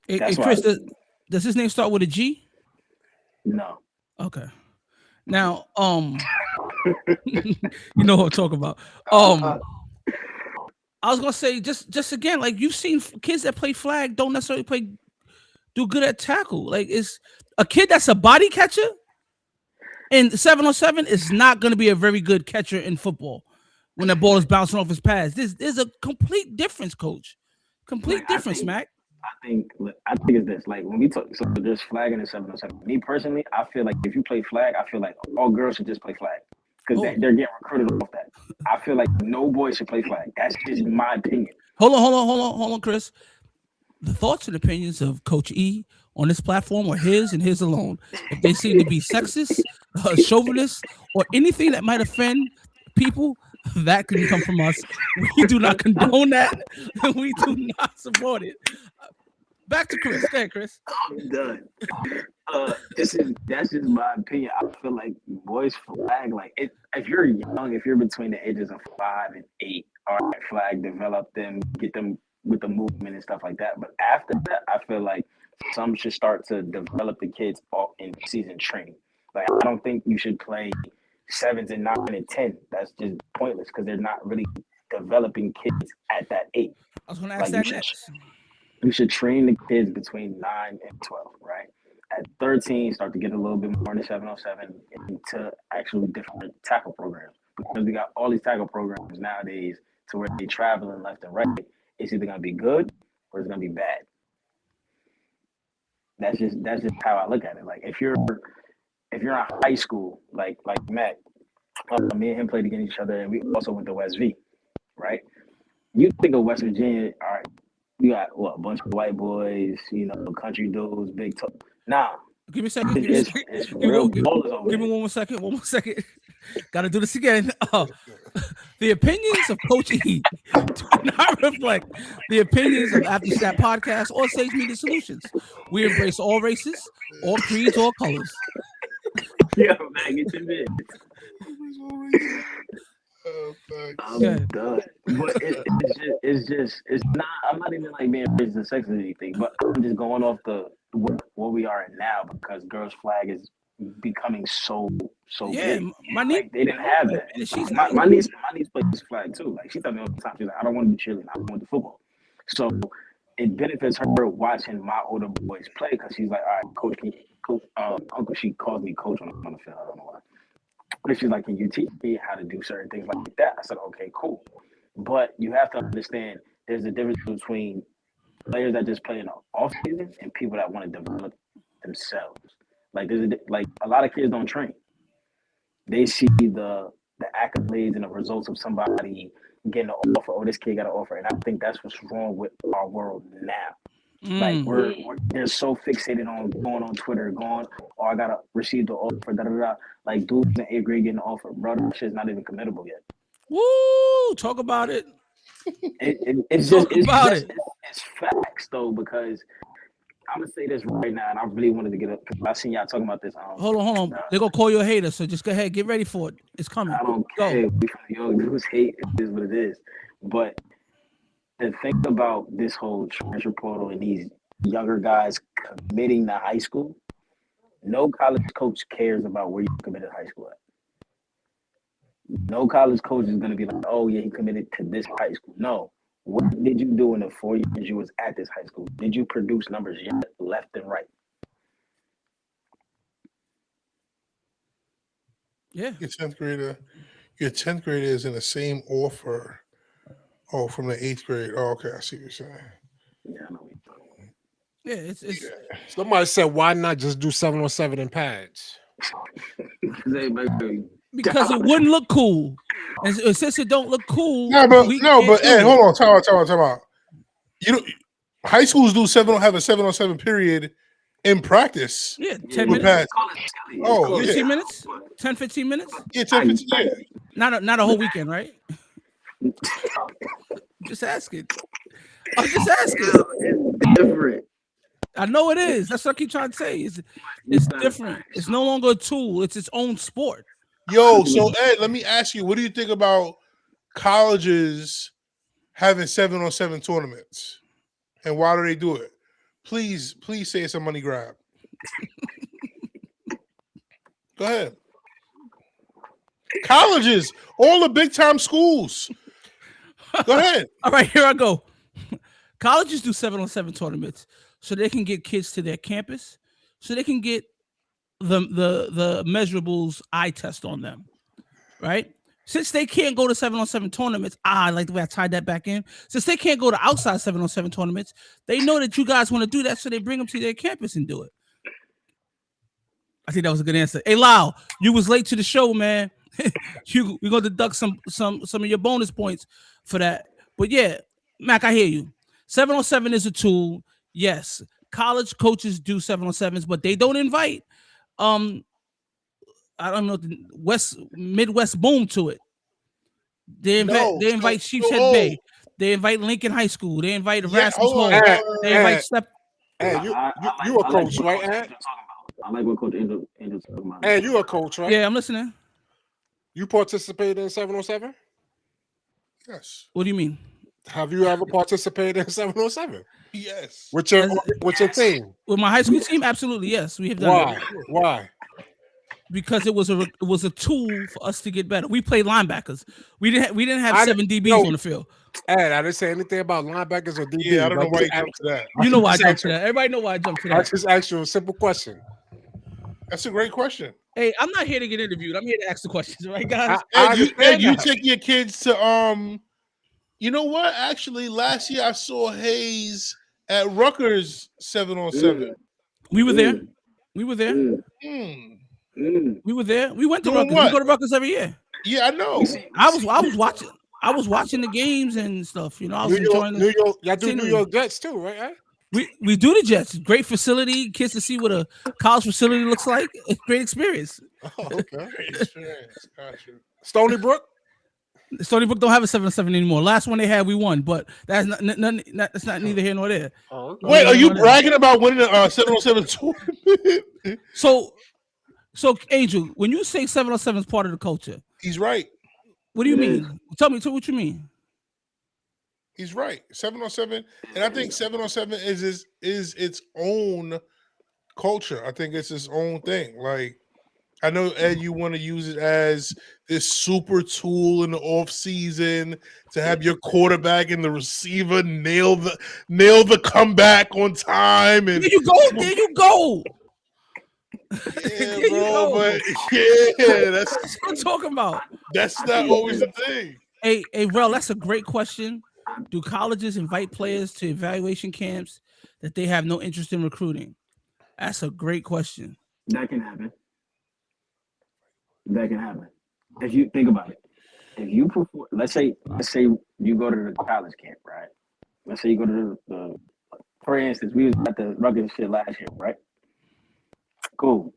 Hey, Chris, does his name start with a G? No. Okay. Now, you know what I'm talking about. I was gonna say just again, like you've seen kids that play flag don't necessarily do good at tackle. Like it's a kid that's a body catcher in 707 is not going to be a very good catcher in football when the ball is bouncing off his pads. There's a complete difference, coach. Complete difference, Mac. I think it's this. Like when we talk, so there's flag in the 707. Me personally, I feel like if you play flag, I feel like all girls should just play flag because they're getting recruited off that. I feel like no boy should play flag. That's just my opinion. Hold on, Chris. The thoughts and opinions of Coach E on this platform are his and his alone. If they seem to be sexist, chauvinist, or anything that might offend people, that can come from us. We do not condone that. We do not support it. Back to Chris. Go ahead, Chris. I'm done. That's just my opinion. I feel like boys flag, like if you're young, if you're between the ages of 5 and 8, all right, flag, develop them, get them with the movement and stuff like that. But after that, I feel like some should start to develop the kids all in season training. Like I don't think you should play 7s and 9 and 10. That's just pointless because they're not really developing kids at that age. I was going to ask that next. You should train the kids between 9 and 12, right? At 13, start to get a little bit more into 707 into actually different tackle programs. Because we got all these tackle programs nowadays to where they're traveling left and right. It's either going to be good or it's going to be bad. That's just how I look at it. Like if you're in high school, like Matt, me and him played against each other, and we also went to West V, right? You think of West Virginia, all right, you got a bunch of white boys, country dudes, big toe. Nah. Give me a second. It's real ballers over Give me one more second. Got to do this again. The opinions of Coach E do not reflect the opinions of After Snap Podcast or Sage Media Solutions. We embrace all races, all creeds, all colors. Yeah, man, get your bid. I'm done. But it's not. I'm not even like being racist or sexist or anything. But I'm just going off what we are in now because girls' flag is becoming so yeah. big. My niece, they didn't have that. My niece plays flag too. Like she told me all the time, she's like, I don't want to do cheerleading. I want to do football. So it benefits her watching my older boys play because she's like, all right, coach, uncle. She calls me coach on the field. I don't know why. But she's like, can you teach me how to do certain things like that? I said, okay, cool. But you have to understand there's a difference between players that just play in the off season and people that want to develop themselves. Like like a lot of kids don't train. They see the accolades and the results of somebody getting an offer. Oh, this kid got an offer, and I think that's what's wrong with our world now. Like they're so fixated on going on Twitter, oh, I gotta receive the offer, da da da. Like dudes in 8th grade getting an offer, bro, that shit's not even committable yet. Woo! Talk about it. It's facts though, because I'm gonna say this right now, and I really wanted to get up because I seen y'all talking about this. Hold on. They're gonna call you a hater, so just go ahead, get ready for it. It's coming. I don't care. Yo, dudes hate. It is what it is. But the thing about this whole transfer portal and these younger guys committing to high school, no college coach cares about where you committed high school at. No college coach is gonna be like, oh yeah, he committed to this high school. No. What did you do in the 4 years you was at this high school? Did you produce numbers left and right? Yeah. Your 10th grader is in the same offer. Oh, from the 8th grade. Oh, okay, I see what you're saying. Yeah, I know what you're talking about. Yeah, it's Somebody said, why not just do 7-on-7 in pads? because it wouldn't look cool. And since it don't look cool, Ed, hold on, time out. You know, high schools have a 7-on-7 period in practice. Yeah, 10 minutes. Oh, 15 minutes? 10, 15 minutes? Yeah, 10, 15 minutes. Not a whole weekend, right? Just asking. I'm just asking. It's different. I know it is. That's what I keep trying to say. It's different. It's no longer a tool. It's its own sport. Yo, so Ed, let me ask you, what do you think about colleges having 7-on-7 tournaments? And why do they do it? Please say it's a money grab. Go ahead. Colleges, all the big time schools. Go ahead. All right, here I go. Colleges do 7-on-7 tournaments so they can get kids to their campus, so they can get the measurables eye test on them, right? Since they can't go to 7-on-7 tournaments, I like the way I tied that back in. Since they can't go to outside 7-on-7 tournaments, they know that you guys want to do that, so they bring them to their campus and do it. I think that was a good answer. Hey, Lau, you was late to the show, man. We're gonna deduct some of your bonus points for that. But yeah, Mac, I hear you. 7-on-7 is a tool. Yes, college coaches do 7-on-7s, but they don't invite I don't know, the Midwest boom to it. They invite Sheepshead Bay. They invite Lincoln High School. They invite Erasmus Hall. They invite Step. Hey, you a coach, right, Ed? I like what Coach Angel's talking about. Hey, you a coach, right? Yeah, I'm listening. You participated in 7-on-7? Yes. What do you mean? Have you ever participated in 7-on-7? Yes. With your team? With my high school team, absolutely yes. We have done that. Why? Because it was a tool for us to get better. We played linebackers. We didn't have 7 DBs on the field. Ed, I didn't say anything about linebackers or DBs. Yeah, I don't know why you jumped to that. You know why I jumped to that. Everybody know why I jumped to that. I just asked you a simple question. That's a great question. Hey, I'm not here to get interviewed. I'm here to ask the questions, right, guys? You take your kids to you know what? Actually, last year I saw Hayes at Rutgers 7-on-7. We were there. We were there. We were there. We went to Rutgers. We go to Rutgers every year. Yeah, I know. I was watching. I was watching the games and stuff. You know, I was enjoying New York. Y'all do New York Jets too, right? We do the Jets. Great facility. Kids to see what a college facility looks like. It's a great experience. Oh, okay. Great experience. Gotcha. Stony Brook. Stony Brook don't have a 7-on-7 anymore. Last one they had, we won, but that's that's not neither here nor there. Oh, okay. Wait, are you bragging about winning a 7-on-7 tournament? So Angel, when you say 7-on-7 is part of the culture, he's right. What do you mean? Tell me what you mean. He's right. 7-on-7, and I think 7-on-7 is its own culture. I think it's its own thing. Like, I know, Ed, you want to use it as this super tool in the off season to have your quarterback and the receiver nail the comeback on time. And there you go. Yeah, bro, but yeah, that's what I'm talking about. That's not always the thing. Hey, Rel, that's a great question. Do colleges invite players to evaluation camps that they have no interest in recruiting? That's a great question. That can happen. That can happen. If you think about it, if you perform, let's say you go to the college camp, right? Let's say you go to the for instance, we was at the Rugged shit last year, right? Cool.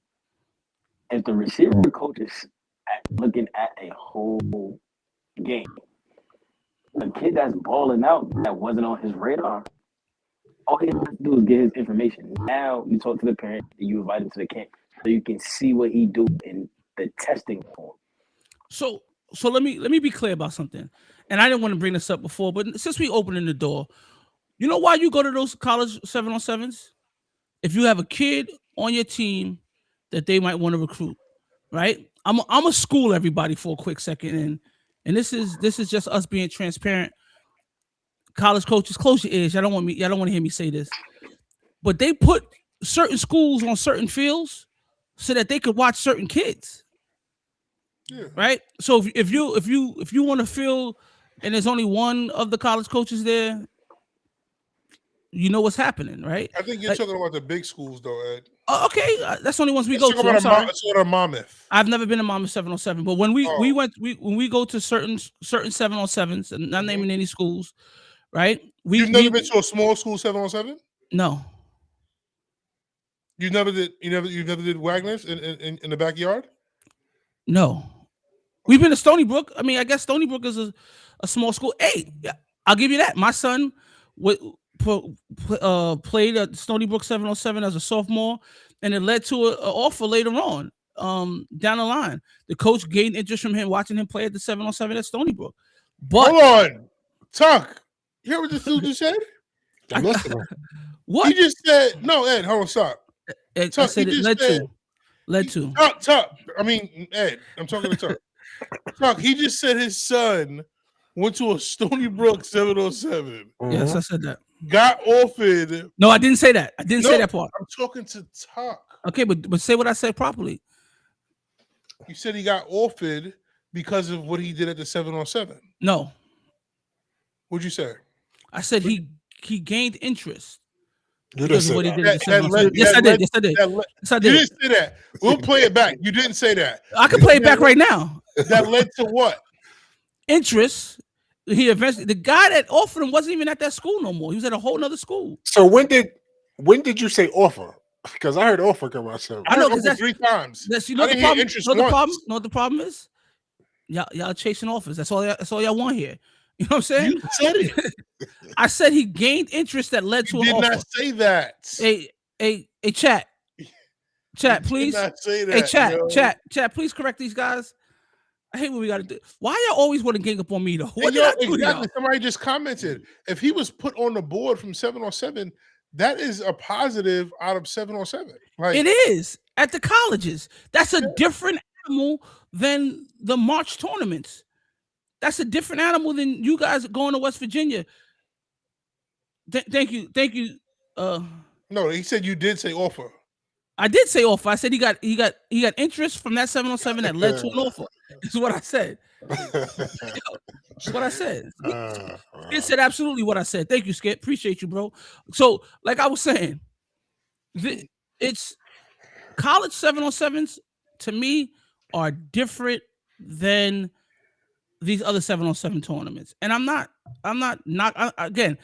If the receiver coach is looking at a whole game, a kid that's balling out that wasn't on his radar, all he has to do is get his information. Now you talk to the parent, you invite him to the camp, so you can see what he do in the testing form. So let me be clear about something. And I didn't want to bring this up before, but since we opening the door, you know why you go to those college 7-on-7s? If you have a kid on your team that they might want to recruit, right? I'm a school everybody for a quick second, and this is just us being transparent. College coaches, close your ears. Y'all don't want to hear me say this, but they put certain schools on certain fields so that they could watch certain kids. Yeah. Right. So if you want to field and there's only one of the college coaches there, you know what's happening, right? I think you're talking about the big schools, though, Ed. Okay, that's the only ones we Let's go talk to. I'm sorry. Let's go to Monmouth. I've never been to Monmouth 7-on-7, but when we go to certain 7-on-7s, and not naming any schools, right? You've never been to a small school 7-on-7? No. You never did Wagner's in the backyard? No. We've been to Stony Brook. I mean, I guess Stony Brook is a small school. Hey, I'll give you that. My son played at Stony Brook 7-on-7 as a sophomore, and it led to an offer later on down the line. The coach gained interest from him watching him play at the 7-on-7 at Stony Brook. But hold on, Tuck. You hear what this dude just said? What? He just said, no, Ed, hold on, stop. Tuck, I said it led to. Tuck. I mean, Ed, I'm talking to Tuck. Tuck, he just said his son went to a Stony Brook 7-on-7. Yes, I said that. Got offered. No, I didn't say that. I didn't say that part. I'm talking to Tuck. Okay, but say what I said properly. You said he got offered because of what he did at the 7-on-7. No. What'd you say? I said he gained interest. You didn't say that. Yes, I did. Yes, I did. You didn't say that. We'll play it back. You didn't say that. I can play it back right now. That led to what? Interest. He eventually, the guy that offered him wasn't even at that school no more. He was at a whole nother school. So when did you say offer? Because I heard offer come out. I know because that's 3 times. You know the problem. Know what the problem is? Y'all chasing offers. That's all y'all want here. You know what I'm saying? You said it. I said he gained interest that led to an offer. You did not say that. Hey, chat. Chat, please. Did not say that, chat, please correct these guys. I hate what we got to do. Why y'all always want to gang up on me though? What did I do, exactly. Somebody just commented. If he was put on the board from 7-on-7, that is a positive out of 7-on-7. Like, it is at the colleges. That's a different animal than the March tournaments. That's a different animal than you guys going to West Virginia. Thank you. No, he said you did say offer. I did say offer. I said he got interest from that 7-on-7 that led to an offer. Is what I said. That's what I said. Skip said absolutely what I said. Thank you, Skip. Appreciate you, bro. So, like I was saying, it's college 7-on-7s to me are different than these other 7-on-7 tournaments. And I'm not again,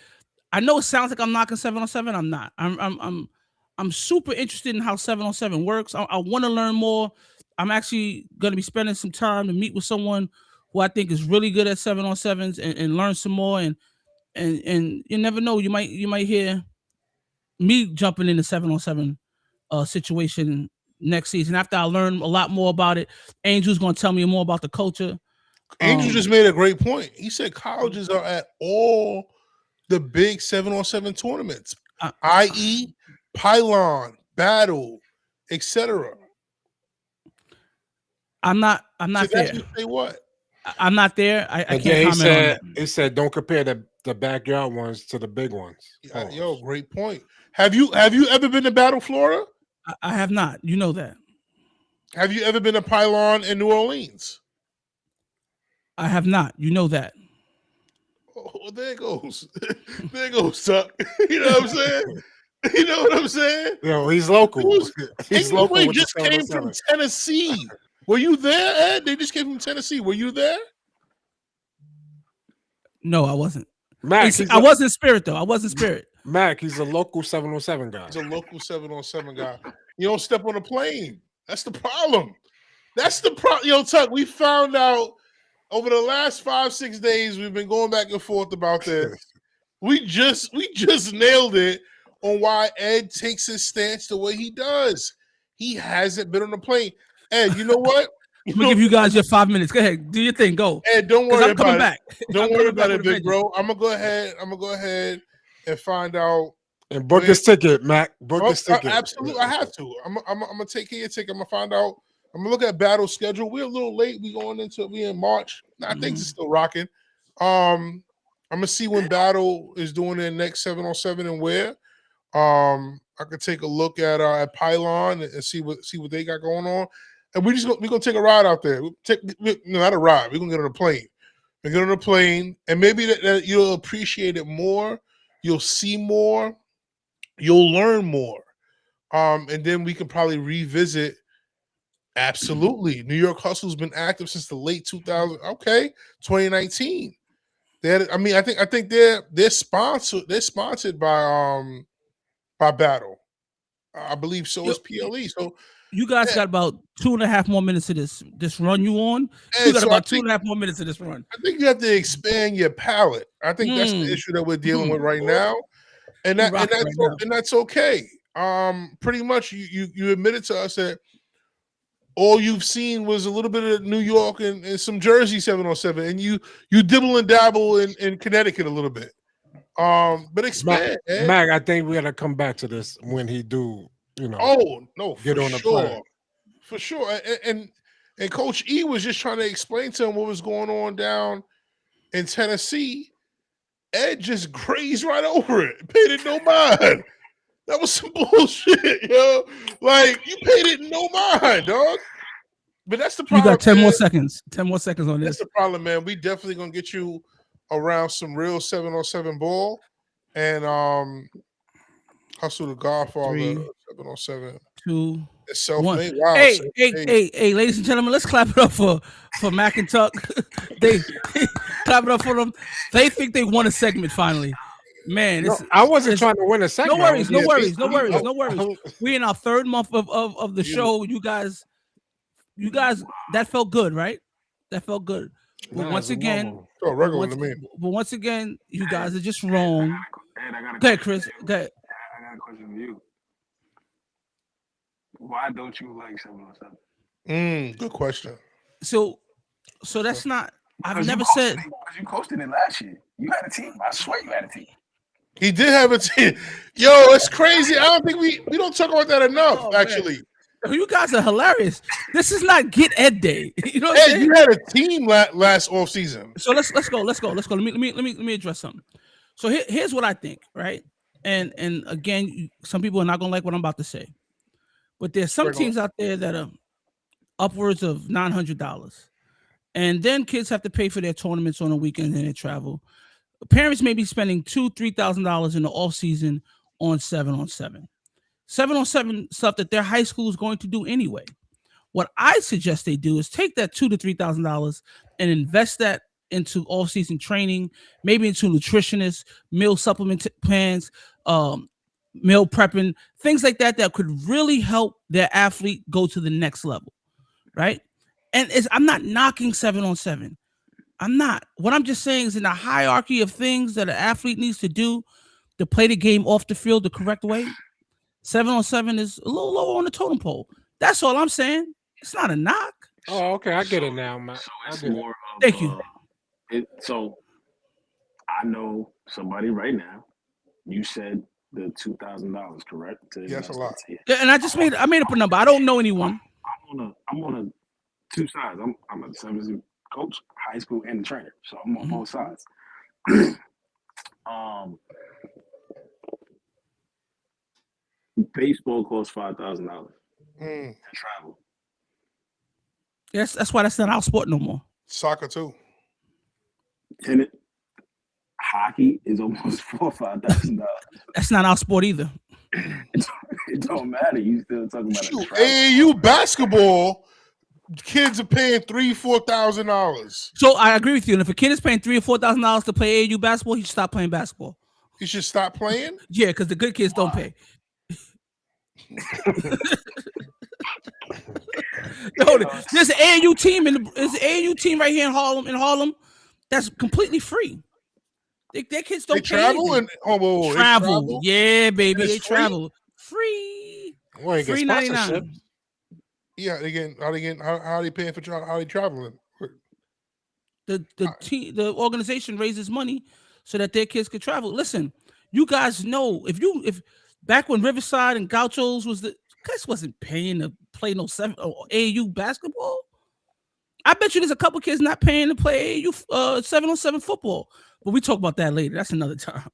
I know it sounds like I'm knocking 7-on-7. I'm not. I'm super interested in how 7-on-7 works. I want to learn more. I'm actually going to be spending some time to meet with someone who I think is really good at 7-on-7s and learn some more. And you never know, you might hear me jumping in the 7-on-7 situation next season after I learn a lot more about it. Angel's going to tell me more about the culture. Angel just made a great point. He said colleges are at all the big 7-on-7 tournaments, i.e., Pylon, Battle, etc. I'm not there. Say what? I'm not there. I can't comment on that. He said don't compare the backyard ones to the big ones. Yo, great point. Have you ever been to Battle, Florida? I have not. You know that. Have you ever been to Pylon in New Orleans? I have not. You know that. well, there it goes. There it goes, Tuck. You know what I'm saying? You know what I'm saying? Yo, he's local. He's local Anyway, with just the came from 707. Tennessee. Were you there, Ed? They just came from Tennessee. Were you there? No, I wasn't. Mac, I was in spirit though. I was in spirit. Mac, he's a local 707 guy. He's a local 707 guy. You don't step on a plane. That's the problem. That's the problem. Yo, Tuck, we found out over the last 5-6 days, we've been going back and forth about this. We just nailed it on why Ed takes his stance the way he does. He hasn't been on a plane. Ed, you know what? I'm gonna give you guys your 5 minutes. Go ahead, do your thing. Go. Ed, don't worry I'm coming about back. it. Don't worry about it, big bro. I'm gonna go ahead and find out. And book his ticket, Mac. Book his ticket. Absolutely, I have to. I'm gonna take care of your ticket. I'm gonna find out. I'm gonna look at battle schedule. We're a little late. We in March. I think it's still rocking. I'm gonna see when battle is doing their next 7-on-7 and where. I could take a look at Pylon and see what they got going on. And we're gonna take a ride out there. Not a ride. We're gonna get on a plane. We get on a plane, and maybe that you'll appreciate it more. You'll see more. You'll learn more. And then we can probably revisit. Absolutely, New York Hustle's been active since the late 2000s. Okay, 2019. I think they're sponsored. They're sponsored by Battle. I believe so is PLE. So you guys got about 2.5 more minutes of this run you on. You got about 2.5 more minutes of this run. I think you have to expand your palette. I think that's the issue that we're dealing with right now, and that's okay. Pretty much you admitted to us that all you've seen was a little bit of New York and some Jersey 7-on-7, and you dibble and dabble in Connecticut a little bit. But expand, Mac, I think we gotta come back to this when he do, Oh no, get on the plane. For sure. And Coach E was just trying to explain to him what was going on down in Tennessee. Ed just grazed right over it. Paid it no mind. That was some bullshit, yo. Like, you paid it no mind, dog. But that's the problem. You got 10 more seconds. 10 more seconds on this. That's the problem, man. We definitely gonna get you around some real 7-on-7 ball. And Hustle the Godfather 7-on-7. 2, self-made. 1. Wow. Hey, ladies and gentlemen, let's clap it up for Mac and Tuck. They clap it up for them. They think they won a segment finally. Man, I wasn't trying to win a segment. No worries. We in our third month of the show. You guys, that felt good, right? That felt good. But once again, you guys are just wrong. Go ahead, Chris. Go ahead. I got a question for you. Why don't you like 7-on-7? Good question. So that's not. I've never said. Because you coached it last year. You had a team. I swear you had a team. He did have a team. Yo, it's crazy. I don't think we don't talk about that enough. Actually, you guys are hilarious. This is not Get Ed Day. You know what I'm saying? You had a team last off season. So let's go. Let me address something. So here's what I think, right? And again, some people are not gonna like what I'm about to say, but there's some teams out there that are upwards of $900, and then kids have to pay for their tournaments on the weekend and their travel. Parents may be spending $2,000-$3,000 in the off season on 7-on-7. 7-on-7 stuff that their high school is going to do anyway. What I suggest they do is take that $2,000 to $3,000 and invest that into off-season training, maybe into nutritionists, meal supplement plans, meal prepping, things like that could really help their athlete go to the next level, right? And I'm not knocking 7-on-7. I'm not. What I'm just saying is in the hierarchy of things that an athlete needs to do to play the game off the field the correct way, 7-on-7 is a little lower on the totem pole. That's all I'm saying. It's not a knock. Oh, okay. I get it now, man. So it's more Thank you. So I know somebody right now. You said the $2,000, correct? Yes, a lot. Yeah, and I made up a number. I don't know anyone. I'm on a two sides. I'm a 7-on-7 coach, high school, and the trainer. So I'm on both sides. Baseball costs $5,000 to travel. Yes, that's why that's not our sport no more. Soccer too. And hockey is almost $4,000 or $5,000. That's not our sport either. It don't matter. You still talking about Shoot, a travel. AAU basketball, kids are paying $3,000-$4,000. So I agree with you. And if a kid is paying $3,000 or $4,000 to play AAU basketball, he should stop playing basketball. You should stop playing. Yeah, because the good kids don't pay. Yo, there's an AAU team there's an AAU team right here in Harlem. That's completely free. Their kids don't They travel anything. and Travel. Yeah, baby, it's they free? travel. Free. Well, you get Free sponsorship. $99. Yeah, how are they paying for travel? How are they traveling? The organization raises money so that their kids could travel. Listen, you guys know if back when Riverside and Gauchos was guys wasn't paying to play no AAU basketball. I bet you there's a couple kids not paying to play AAU 7-on-7 football. But we talk about that later. That's another time.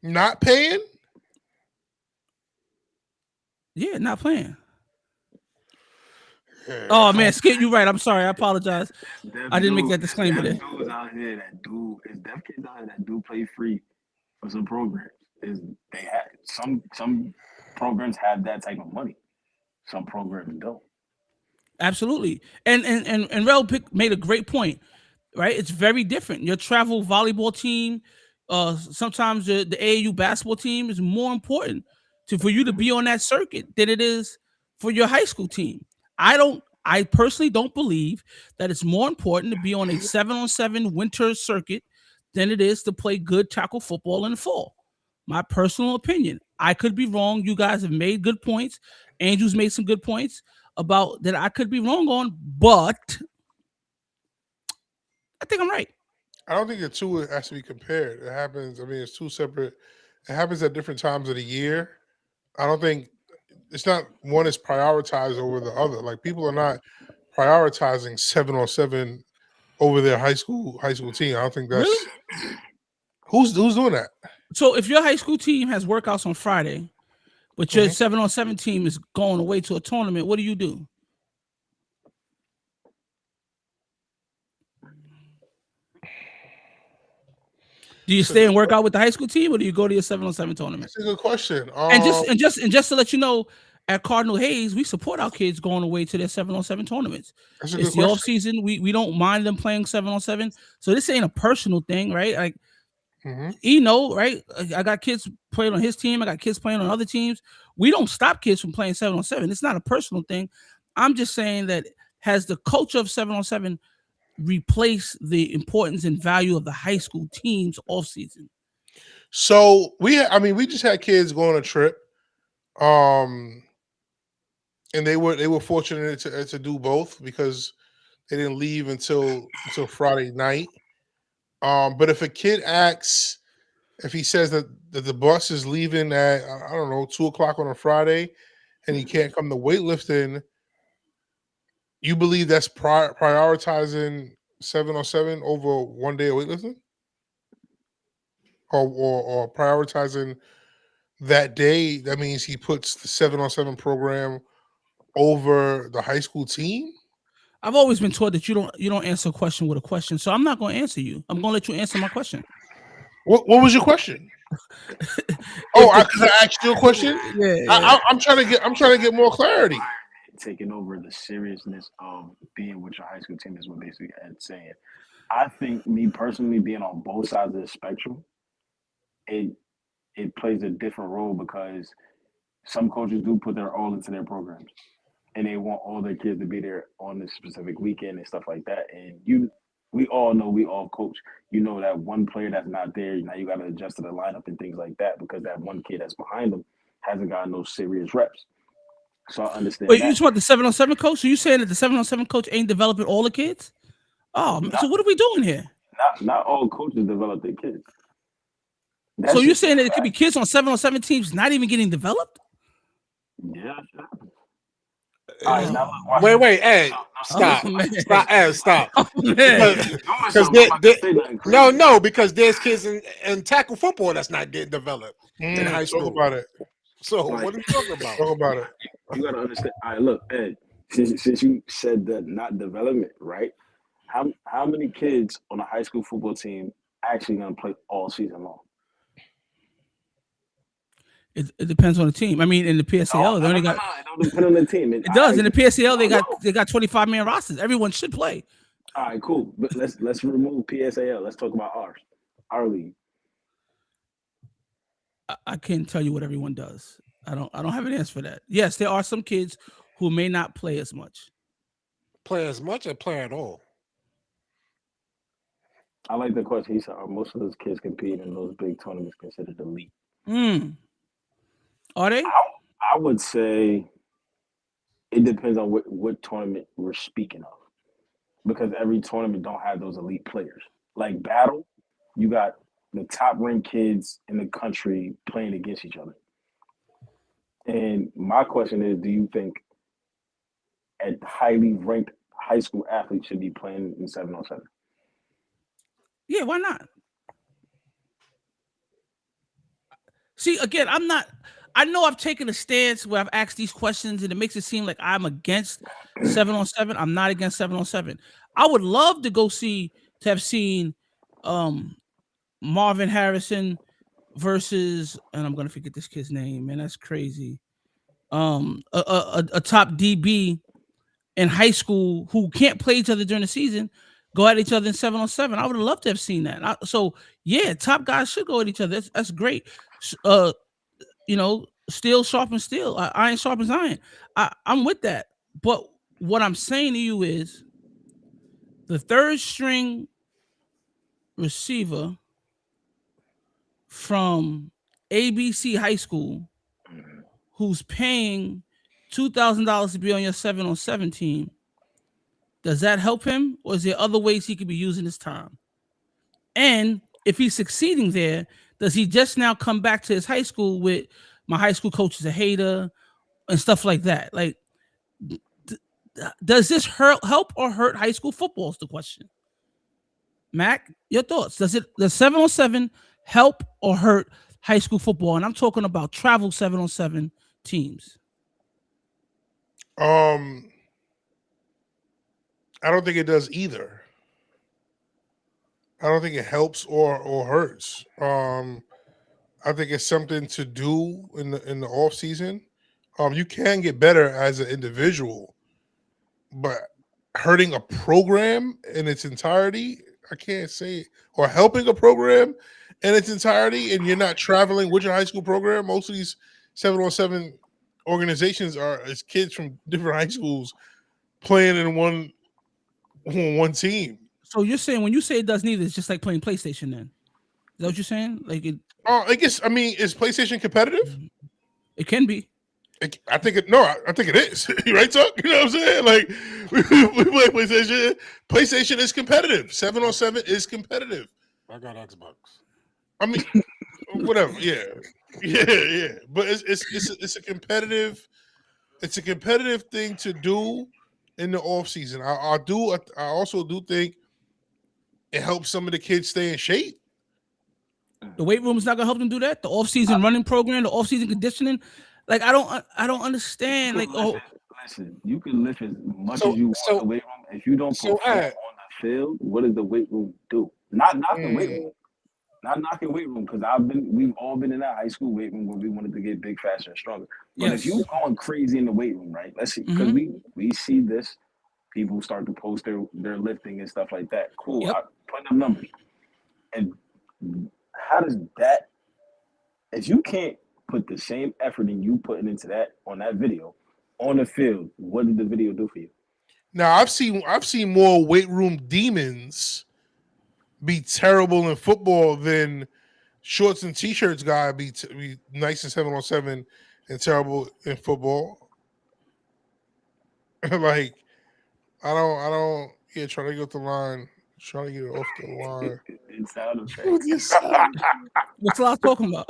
Not paying? Yeah, not playing. Oh man, Skip, you're right. I'm sorry. I apologize. I didn't make that disclaimer there. Dudes out here that do is deaf kids out here that do play free for some programs. They have some programs have that type of money. Some programs don't. Absolutely. And Rel made a great point, right? It's very different. Your travel volleyball team, sometimes the AAU basketball team is more important for you to be on that circuit than it is for your high school team. I personally don't believe that it's more important to be on a 7-on-7 winter circuit than it is to play good tackle football in the fall. My personal opinion. I could be wrong. You guys have made good points. Angel's made some good points about that I could be wrong on, but I think I'm right. I don't think the two has to be compared. It happens. I mean, it's two separate. It happens at different times of the year. I don't think it's not one is prioritized over the other. Like people are not prioritizing 7-on-7 over their high school team. I don't think that's Really? who's doing that. So if your high school team has workouts on Friday, but your 7-on-7 team is going away to a tournament, what do you do? Do you stay and work out with the high school team, or do you go to your 7-on-7 tournament? That's a good question. And just to let you know, at Cardinal Hayes, we support our kids going away to their 7-on-7 tournaments. It's the off season. We don't mind them playing 7-on-7. So this ain't a personal thing, right? Like right? I got kids playing on his team. I got kids playing on other teams. We don't stop kids from playing 7-on-7. It's not a personal thing. I'm just saying that has the culture of 7-on-7 replace the importance and value of the high school teams off season? So we just had kids go on a trip, and they were fortunate to do both because they didn't leave until Friday night. But if a kid asks, if he says that the bus is leaving at 2:00 on a Friday, and he can't come to weightlifting, you believe that's prioritizing 7-on-7 over one day of weightlifting, or prioritizing that day? That means he puts the 7-on-7 program over the high school team. I've always been taught that you don't answer a question with a question, so I'm not going to answer you. I'm going to let you answer my question. What was your question? Because I asked you a question. Yeah. I'm trying to get more clarity. Taking over the seriousness of being with your high school team is what basically Ed's saying. I think, me personally, being on both sides of the spectrum, it plays a different role because some coaches do put their all into their programs, and they want all their kids to be there on this specific weekend and stuff like that. And we all know, we all coach. You know that one player that's not there, now you got to adjust to the lineup and things like that because that one kid that's behind them hasn't got no serious reps. So I understand. Wait, you just want the 7-on-7 coach? So you saying that the 7-on-7 coach ain't developing all the kids? Oh, so what are we doing here? Not all coaches develop their kids. So you're saying that it could be kids on 7-on-7 teams not even getting developed? Yeah. All right, now Wait, Ed, stop, Ed, stop. Because because there's kids in tackle football that's not getting developed in high school. Talk about it. So what are you talking about? Talk about it. You gotta understand. All right, look, Ed. Since you said that not development, right? How many kids on a high school football team actually going to play all season long? It depends on the team. I mean, in the PSAL, they only got. It don't depend on the team. It does. In the PSAL, they got 25-man rosters. Everyone should play. All right, cool. But let's remove PSAL. Let's talk about our league. I can't tell you what everyone does. I don't have an answer for that. Yes, there are some kids who may not play as much. Play as much or play at all? I like the question. He said, are most of those kids competing in those big tournaments considered elite? Are they? I would say it depends on what tournament we're speaking of, because every tournament don't have those elite players. Like battle, you got the top ranked kids in the country playing against each other. And my question is, do you think a highly ranked high school athlete should be playing in 7-on-7? Yeah, why not? See, again, I know I've taken a stance where I've asked these questions and it makes it seem like I'm against 7-on-7. I'm not against 7-on-7. I would love to have seen Marvin Harrison versus, and I'm gonna forget this kid's name, man. That's crazy. A top DB in high school who can't play each other during the season go at each other in 7-on-7. I would have loved to have seen that. So yeah, top guys should go at each other. That's great. Steel sharpens steel, iron sharpens iron. I'm with that. But what I'm saying to you is the third string receiver from ABC High School who's paying $2,000 to be on your 7-on-7 team, does that help him, or is there other ways he could be using his time? And if he's succeeding there, does he just now come back to his high school with my high school coach is a hater and stuff like that? Like, does this help or hurt high school football is the question. Mac, your thoughts. Does 7-on-7 help or hurt high school football? And I'm talking about travel 7-on-7 teams. I don't think it does either. I don't think it helps or hurts. I think it's something to do in the off season. You can get better as an individual, but hurting a program in its entirety, I can't say, or helping a program in its entirety, and you're not traveling with your high school program. Most of these 7-on-7 organizations are as kids from different high schools playing in one team. So you're saying when you say it does neither, it's just like playing PlayStation then? Is that what you're saying? Like it? I guess, I mean, is PlayStation competitive? It can be. I think it is. Right, Tuck? You know what I'm saying? Like, we play PlayStation. PlayStation is competitive. 7-on-7 is competitive. I got Xbox. I mean, whatever. Yeah. But it's a competitive thing to do in the off season. I also do think it helps some of the kids stay in shape. The weight room is not gonna help them do that. The off season running program, the off season conditioning. Like I don't understand. Like listen, you can lift as much as you want in the weight room. If you don't perform on the field, what does the weight room do? Not knocking weight room. Not knocking weight room, because we've all been in that high school weight room where we wanted to get big, faster, and stronger. But if you're going crazy in the weight room, right? Let's see, because we see this, people start to post their lifting and stuff like that. Cool, I put them numbers. And how does that? If you can't put the same effort in you putting into that on that video on the field, what did the video do for you? Now I've seen more weight room demons be terrible in football than shorts and t-shirts guy be nice in 7-on-7 and terrible in football. Like I don't try to get the line. Trying to get it off the line. It sounded effects. What's I talking about?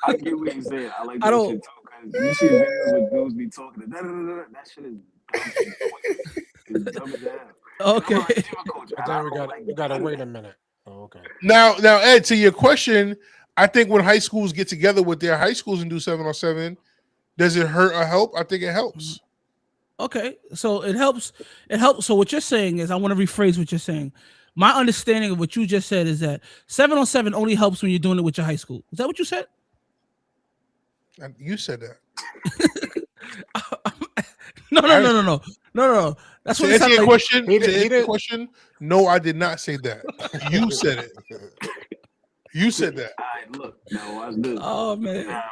I get what you're saying. I like that shit too, because you see videos where dudes be talking. That shit is dumb. It's dumb as hell. Okay. We gotta wait a minute. Oh, okay. Now, Ed, to your question, I think when high schools get together with their high schools and do 7-on-7, does it hurt or help? I think it helps. Okay, so it helps. So what you're saying is, I want to rephrase what you're saying. My understanding of what you just said is that 7-on-7 only helps when you're doing it with your high school. Is that what you said? And you said that. No. That's what To it answer sounds your like. question, He to did- he answer your did- question, no, I did not say that. You said it. You said that. All right, look, now watch this. Oh man. Now,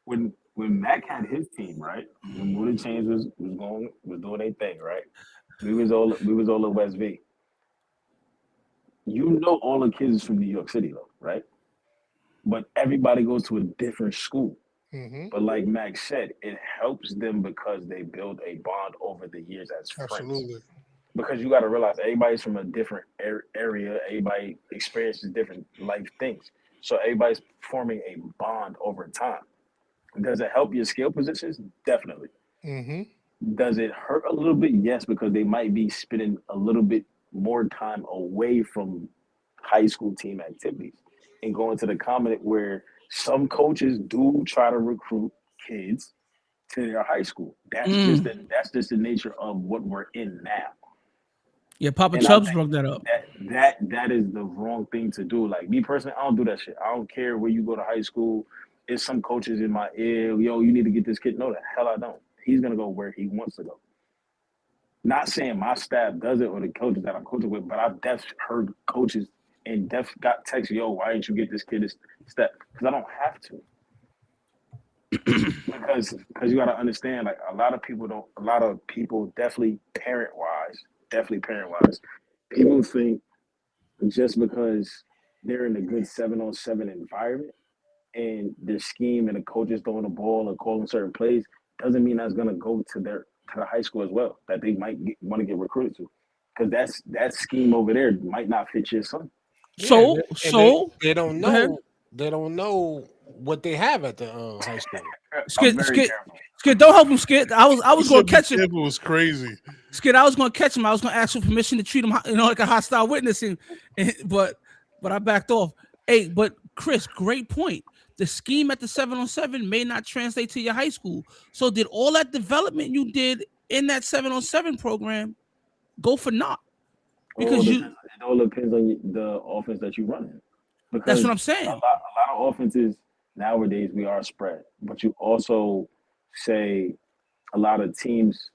when Mac had his team, right? When Moody Chains was doing their thing, right? We was all in West V. You know all the kids is from New York City though, right? But everybody goes to a different school. Mm-hmm. But like Max said, it helps them because they build a bond over the years as friends. Absolutely. Because you got to realize everybody's from a different area. Everybody experiences different life things. So everybody's forming a bond over time. Does it help your skill positions? Definitely. Mm-hmm. Does it hurt a little bit? Yes, because they might be spending a little bit more time away from high school team activities and going to the comment where some coaches do try to recruit kids to their high school. That's just the nature of what we're in now. Yeah, Papa And I Chubbs think broke that up. that is the wrong thing to do. Like me personally, I don't do that shit. I don't care where you go to high school. It's some coaches in my ear, yo, you need to get this kid. No, the hell I don't. He's gonna go where he wants to go. Not saying my staff does it or the coaches that I'm coaching with, but I've heard coaches and got texts, yo, why didn't you get this kid this step? Because I don't have to. because you got to understand, like a lot of people definitely parent wise, people think just because they're in a good 7-on-7 environment and their scheme and the coaches throwing the ball or calling certain plays doesn't mean that's going to go to the high school as well, that they might want to get recruited to, because that scheme over there might not fit your son. So they don't go ahead. know. They don't know what they have at the high school. I'm very careful. Skid, don't help him, Skid. I was going to catch him. It was crazy. Skid, I was going to catch him. I was going to ask for permission to treat him, like a hostile witness, but I backed off. Hey, but Chris, great point. The scheme at the 7-on-7 may not translate to your high school. So did all that development you did in that 7-on-7 program go for naught? Because it all depends on the offense that you run in. Because that's what I'm saying. A lot of offenses nowadays we are spread, but you also say a lot of teams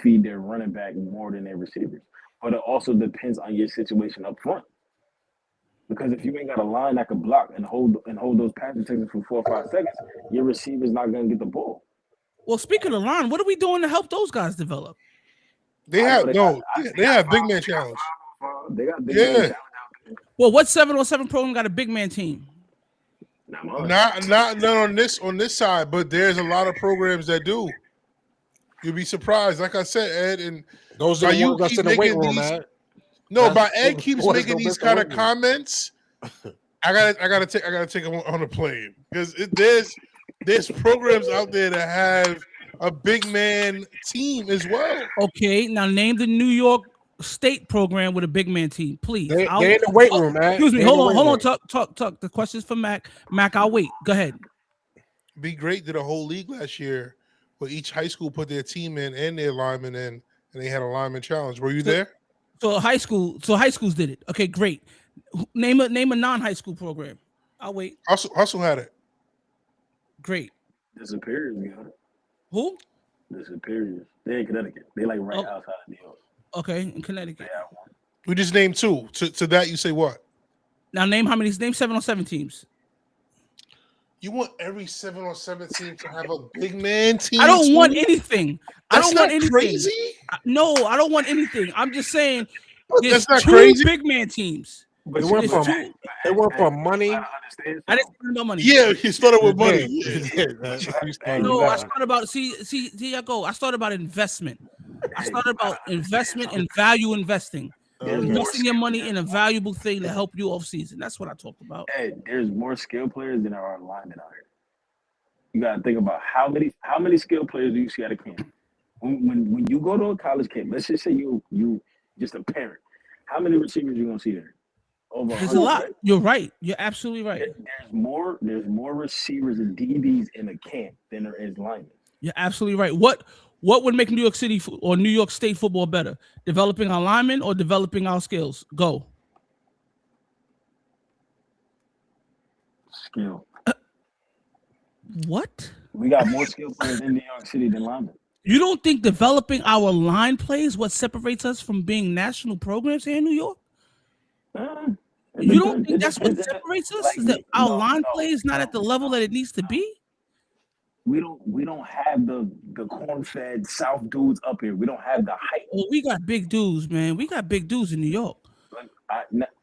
feed their running back more than their receivers. But it also depends on your situation up front. Because if you ain't got a line that can block and hold those pass protections for 4 or 5 seconds, your receiver's not going to get the ball. Well, speaking of line, what are we doing to help those guys develop? They have big man challenge. They got big man challenge. Well, what 7-on-7 program got a big man team? Not on this side, but there's a lot of programs that do. You'll be surprised. Like I said, Ed, and those are the ones that's in the weight room, man. No, but Ed keeps making these kind of comments. I gotta take him on a plane because there's programs out there that have a big man team as well. Okay, now name the New York State program with a big man team, please. They're in the weight room, man. Excuse me, hold on. Talk. The question's for Mac. Mac, I'll wait. Go ahead. Be Great did a whole league last year where each high school put their team in and their linemen in, and they had a lineman challenge. Were you there? So high schools did it. Okay, great. Name a non-high school program. I'll wait. Hustle had it. Great. The Superiors got it. Who? The Superiors. They're in Connecticut. They like right outside of New York. Okay, in Connecticut. We just named 2. To that you say what? Now name 7-on-7 teams. You want every 7-on-7 team to have a big man team? I don't want anything. I don't want anything. Crazy? No, I don't want anything. I'm just saying that's not 2 crazy. big man teams. They went for money. I didn't spend no money. Yeah, he started with money. No, I started about see I go. I started about investment. I started about investment and value investing. Investing your money in a valuable thing to help you off season. That's what I talked about. Hey, there's more skill players than there are linemen out here. You gotta think about how many skill players do you see at a camp? When you go to a college camp, let's just say you just a parent. How many receivers you gonna see there? There's a lot. Right? You're right. You're absolutely right. There's more receivers and DBs in a camp than there is linemen. You're absolutely right. What would make New York City or New York State football better? Developing our linemen or developing our skills? Go. Skill. What? We got more skilled players in New York City than linemen. You don't think developing our line plays what separates us from being national programs here in New York? You don't think that's what separates us? Is that our line play is not at the level that it needs to be? We don't have the corn-fed South dudes up here. We don't have the height. Oh, we got big dudes, man. We got big dudes in New York.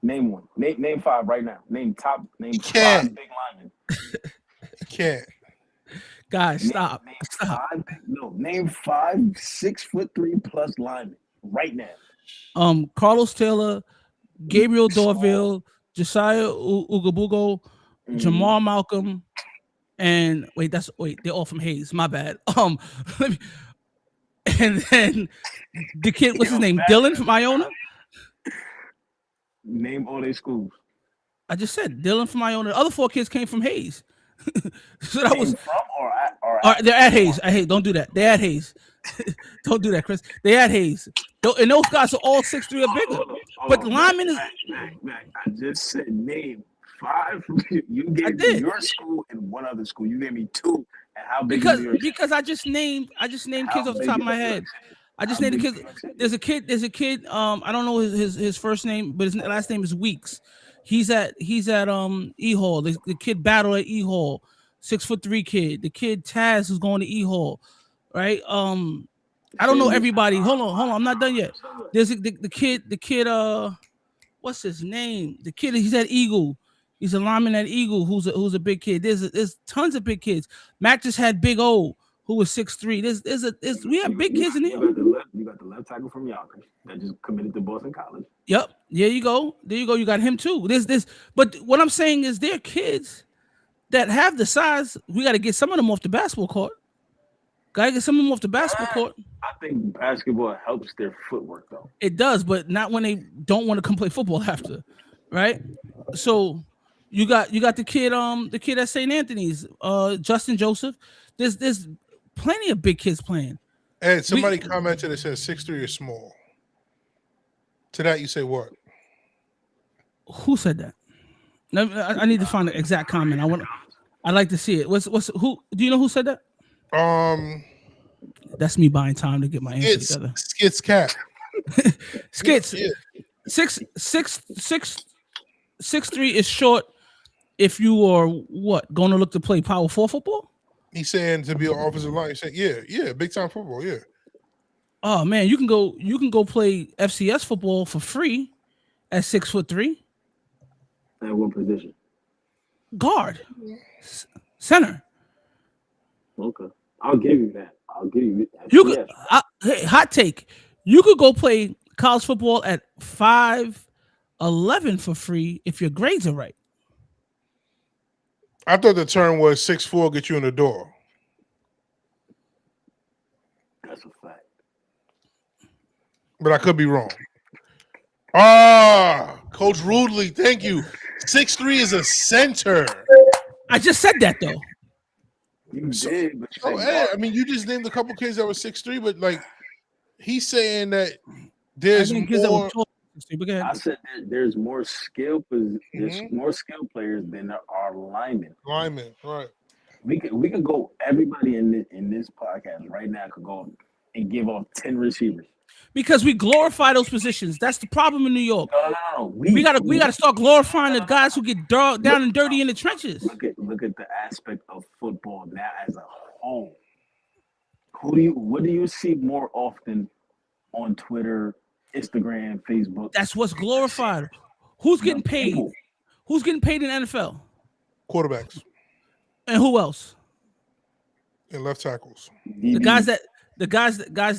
Name one. Name five right now. Name five big linemen. Can't. Guys, stop. Name 5 6'3" plus linemen right now. Carlos Taylor, Gabriel Dorville, Josiah Ugabugo, Jamal Malcolm, and they're all from Hayes. My bad. And then the kid, what's his name? Dylan from Iona. Name all their schools. I just said Dylan from Iona. The other 4 kids came from Hayes. So that was from or they're at Hayes. I hate. Don't do that. They're at Hayes. Don't do that, Chris. They're at Hayes. And those guys are all 6'3" or bigger. But lineman is. Mac, I just said name 5. You gave me your school and one other school. You gave me 2. And how big? Because I just named kids off the top of my head. I just named the kids. There's a kid. I don't know his first name, but his last name is Weeks. He's at E Hall. The kid battled at E Hall. 6'3" kid. The kid Taz who's going to E Hall. Right. I don't know everybody. Hold on. I'm not done yet. There's the kid. What's his name? The kid. He's at Eagle. He's a lineman at Eagle. Who's a big kid. There's tons of big kids. Mac just had Big O, who was 6'3". We have big kids in here. You got the left tackle from Yonkers that just committed to Boston College. Yep. There you go. You got him too. But what I'm saying is they're kids that have the size. We got to get some of them off the basketball court. Gotta get some of them off the basketball court. I think basketball helps their footwork though. It does, but not when they don't want to come play football after, right? So you got the kid at St. Anthony's, Justin Joseph. There's plenty of big kids playing. And somebody commented that says 6'3" is small. To that you say what? Who said that? No, I need to find the exact comment. I'd like to see it. What's who? Do you know who said that? That's me buying time to get my answer together. Skits cat. Skits. Yeah. 6'3" is short. If you are going to look to play Power 4 football? He's saying to be an offensive line. He's saying, yeah, big time football, yeah. Oh man, you can go play FCS football for free at 6'3". At what position? Guard. Center. Okay. I'll give you that. You could. Hey, hot take. You could go play college football at 5'11" for free if your grades are right. I thought the term was 6'4" get you in the door. That's a fact. But I could be wrong. Coach Rudley, thank you. 6'3" is a center. I just said that though. You did, but I mean, you just named a couple kids that were 6'3", but like he's saying that there's more. I said there's more skill. There's more skill players than there are linemen. Linemen, right? We could go. Everybody in this podcast right now could go and give off 10 receivers. Because we glorify those positions. That's the problem in New York. No. We gotta start glorifying the guys who get down and dirty in the trenches. Look at the aspect of football now as a whole. What do you see more often on Twitter, Instagram, Facebook? That's what's glorified. Who's getting paid? Who's getting paid in NFL? Quarterbacks. And who else? And left tackles. The guys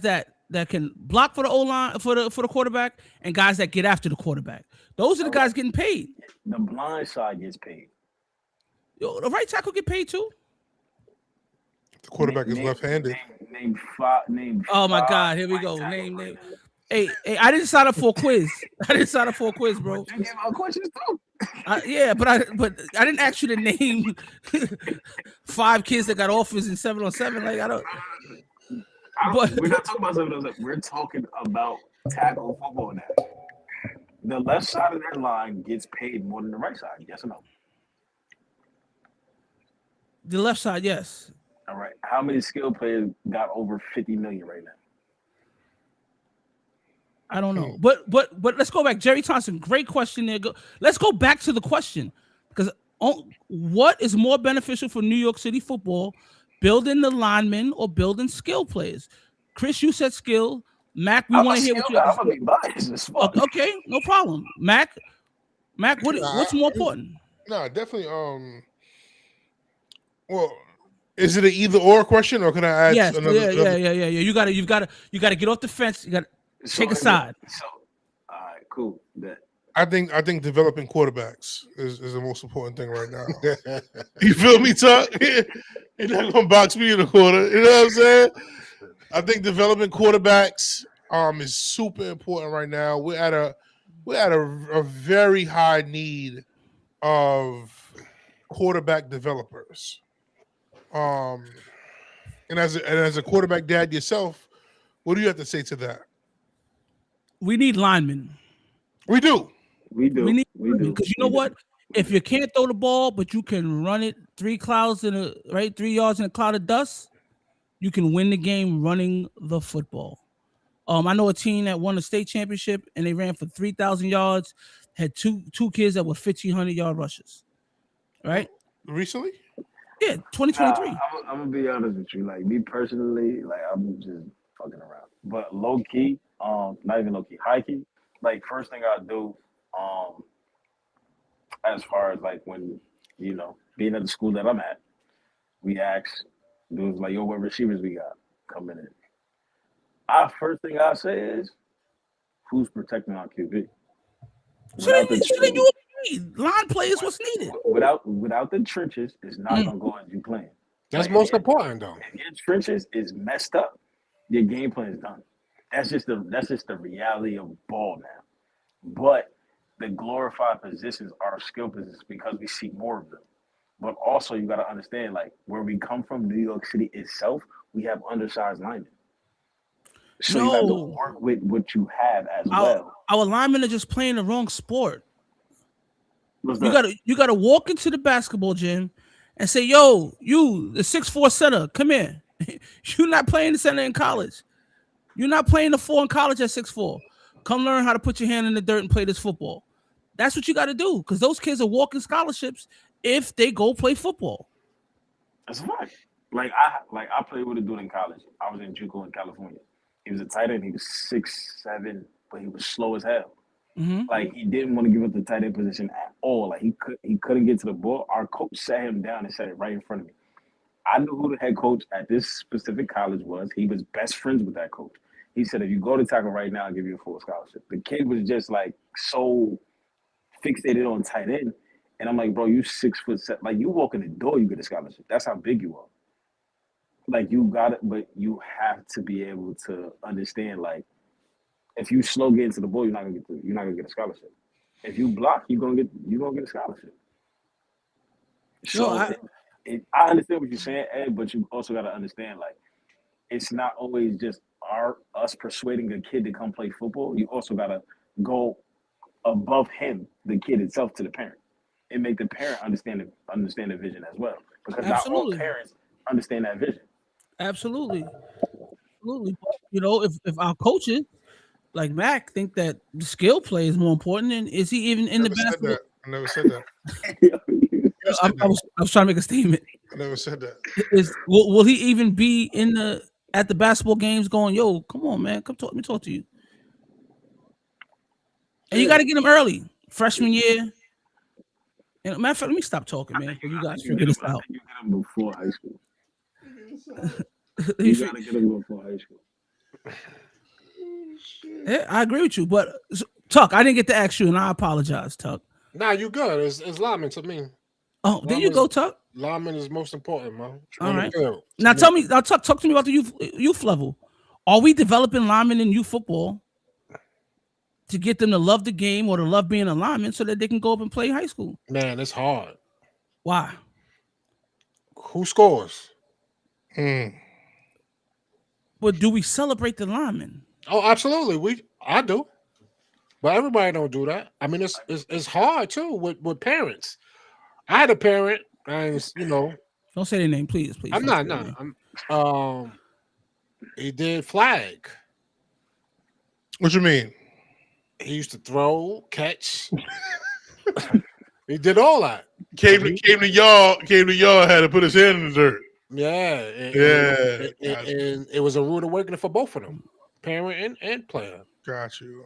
that can block for the O-line for the quarterback and guys that get after the quarterback. Those are the guys getting paid. The blind side gets paid. Yo, the right tackle get paid too. The quarterback is left-handed. Name five. Oh my God! Here we go. Name. Hey, I didn't sign up for a quiz. I didn't sign up for a quiz, bro. You give out questions too. Yeah, but I didn't ask you to name 5 kids that got offers in 7-on-7. Like I don't. But we're not talking about 7-on-7. We're talking about tackle football now. The left side of that line gets paid more than the right side. Yes or no? The left side, yes. All right. How many skill players got over 50 million right now? I don't know, but let's go back. Jerry Thompson, great question there. Let's go back to the question, because what is more beneficial for New York City football, building the linemen or building skill players? Chris, you said skill. Mac, we want to hear what you have to say. Okay, no problem. Mac, what's more important? No, definitely. Well, is it an either or question, or can I add? Yes, yeah. You gotta get off the fence. You gotta take a side. So, all right, cool. I think developing quarterbacks is the most important thing right now. You feel me, Tuck? You're not gonna box me in the corner. You know what I'm saying? I think developing quarterbacks is super important right now. We're at a very high need of quarterback developers. And as a quarterback dad yourself, what do you have to say to that? We need linemen. We do. We do. Because you know what? If you can't throw the ball, but you can run it 3 yards in a cloud of dust, you can win the game running the football. I know a team that won a state championship and they ran for 3,000 yards, had two kids that were 1,500-yard rushers. Right? Recently? Yeah, 2023. I'm gonna be honest with you. Like me personally, like I'm just fucking around. But low key, not even low key, high key. Like first thing I do, as far as like when being at the school that I'm at, we ask dudes like, yo, what receivers we got coming in? Our first thing I say is, who's protecting our QB? Line play is what's needed. Without the trenches, it's not gonna go as you plan. That's most important though. If your trenches is messed up, your game plan is done. That's just the reality of ball now. But the glorified positions are skill positions because we see more of them. But also you gotta understand, like where we come from, New York City itself, we have undersized linemen. So you have to work with what you have as well. Our linemen are just playing the wrong sport. You gotta walk into the basketball gym and say, yo, you, the 6'4" center, come here. You're not playing the center in college. You're not playing the 4 in college at 6'4". Come learn how to put your hand in the dirt and play this football. That's what you got to do, because those kids are walking scholarships if they go play football. That's right. Like I played with a dude in college. I was in JUCO in California. He was a tight end. He was 6'7", but he was slow as hell. Mm-hmm. Like he didn't want to give up the tight end position at all. Like he couldn't get to the ball. Our coach sat him down and set it right in front of me. I knew who the head coach at this specific college was. He was best friends with that coach. He said, if you go to tackle right now, I'll give you a full scholarship. The kid was just like so fixated on tight end. And I'm like, bro, you 6'7". Like you walk in the door, you get a scholarship. That's how big you are. Like you got it, but you have to be able to understand, like, if you slow get into the ball, you're not gonna get a scholarship. If you block, you're gonna get a scholarship. So I understand what you're saying, Ed, but you also gotta understand, like, it's not always just us persuading a kid to come play football. You also gotta go above him, the kid itself, to the parent, and make the parent understand the vision as well. Because not all parents understand that vision. Absolutely. You know, if our coaches like Mac think that the skill play is more important, then is he even in the basketball? I never said that. I was trying to make a statement. I never said that. Will he even be at the basketball games going, yo, come on, man, let me talk to you. And you got to get him early, freshman year. And matter of fact, let me stop talking, man. You guys figure this out. You get him before high school. You gotta get him before high school. Yeah, I agree with you, but Tuck, I didn't get to ask you, and I apologize, Tuck. Nah, you good. It's lineman to me. Oh, there you go, Tuck. Lineman is most important, man. All right. Now, talk to me about the youth level. Are we developing linemen in youth football? to get them to love the game or to love being a lineman so that they can go up and play high school? Man, it's hard. Why? Who scores? But do we celebrate the linemen? Oh, absolutely. I do. But everybody don't do that. I mean, it's hard too with parents. I had a parent, and don't say their name, please. I'm not. He did flag. What you mean? He used to throw, catch. He did all that. Came to y'all. Had to put his hand in the dirt. Yeah, and it was a rude awakening for both of them, parent and player. Got you.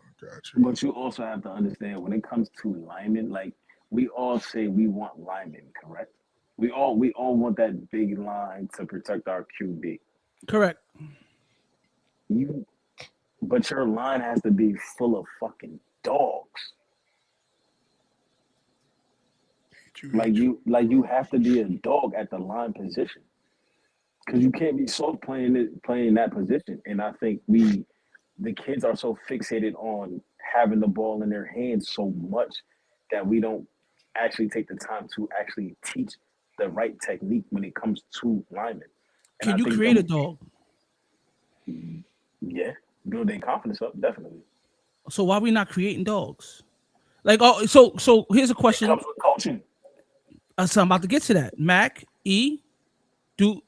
But you also have to understand when it comes to linemen, like we all say we want linemen, correct? We all want that big line to protect our QB. Correct. But your line has to be full of fucking dogs. Like you have to be a dog at the line position, because you can't be soft playing that position. And I think the kids are so fixated on having the ball in their hands so much that we don't actually take the time to actually teach the right technique when it comes to linemen. Can you create a dog? Yeah, build their confidence up, definitely. So why are we not creating dogs? Like, so here's a question. It comes with coaching. So I'm about to get to that. Mac, E, do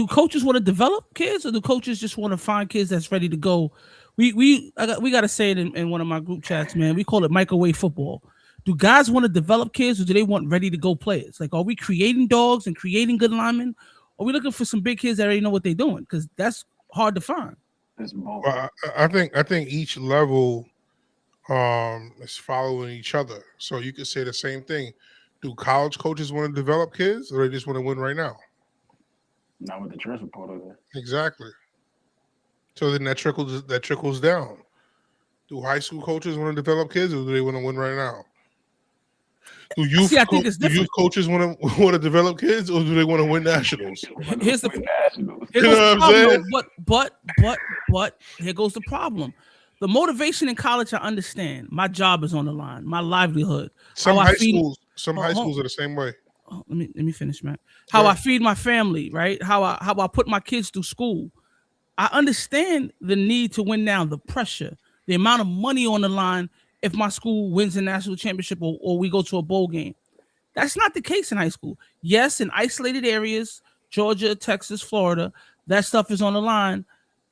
coaches want to develop kids, or do coaches just want to find kids that's ready to go? We got to say it in one of my group chats, man. We call it microwave football. Do guys want to develop kids, or do they want ready to go players? Like, are we creating dogs and creating good linemen? Or are we looking for some big kids that already know what they're doing? Because that's hard to find. Well, I think each level is following each other. So you could say the same thing. Do college coaches want to develop kids, or they just want to win right now? Not with the transfer portal there. Exactly. So then that trickles down. Do high school coaches want to develop kids, or do they want to win right now? Do youth coaches want to develop kids, or do they want to win nationals? Here's the problem. But here goes the problem. The motivation in college, I understand. My job is on the line. My livelihood. Some high schools are the same way. Let me finish, man. How I feed my family, right? How I put my kids through school. I understand the need to win now, the pressure, the amount of money on the line if my school wins a national championship or we go to a bowl game. That's not the case in high school. Yes, in isolated areas, Georgia, Texas, Florida, that stuff is on the line,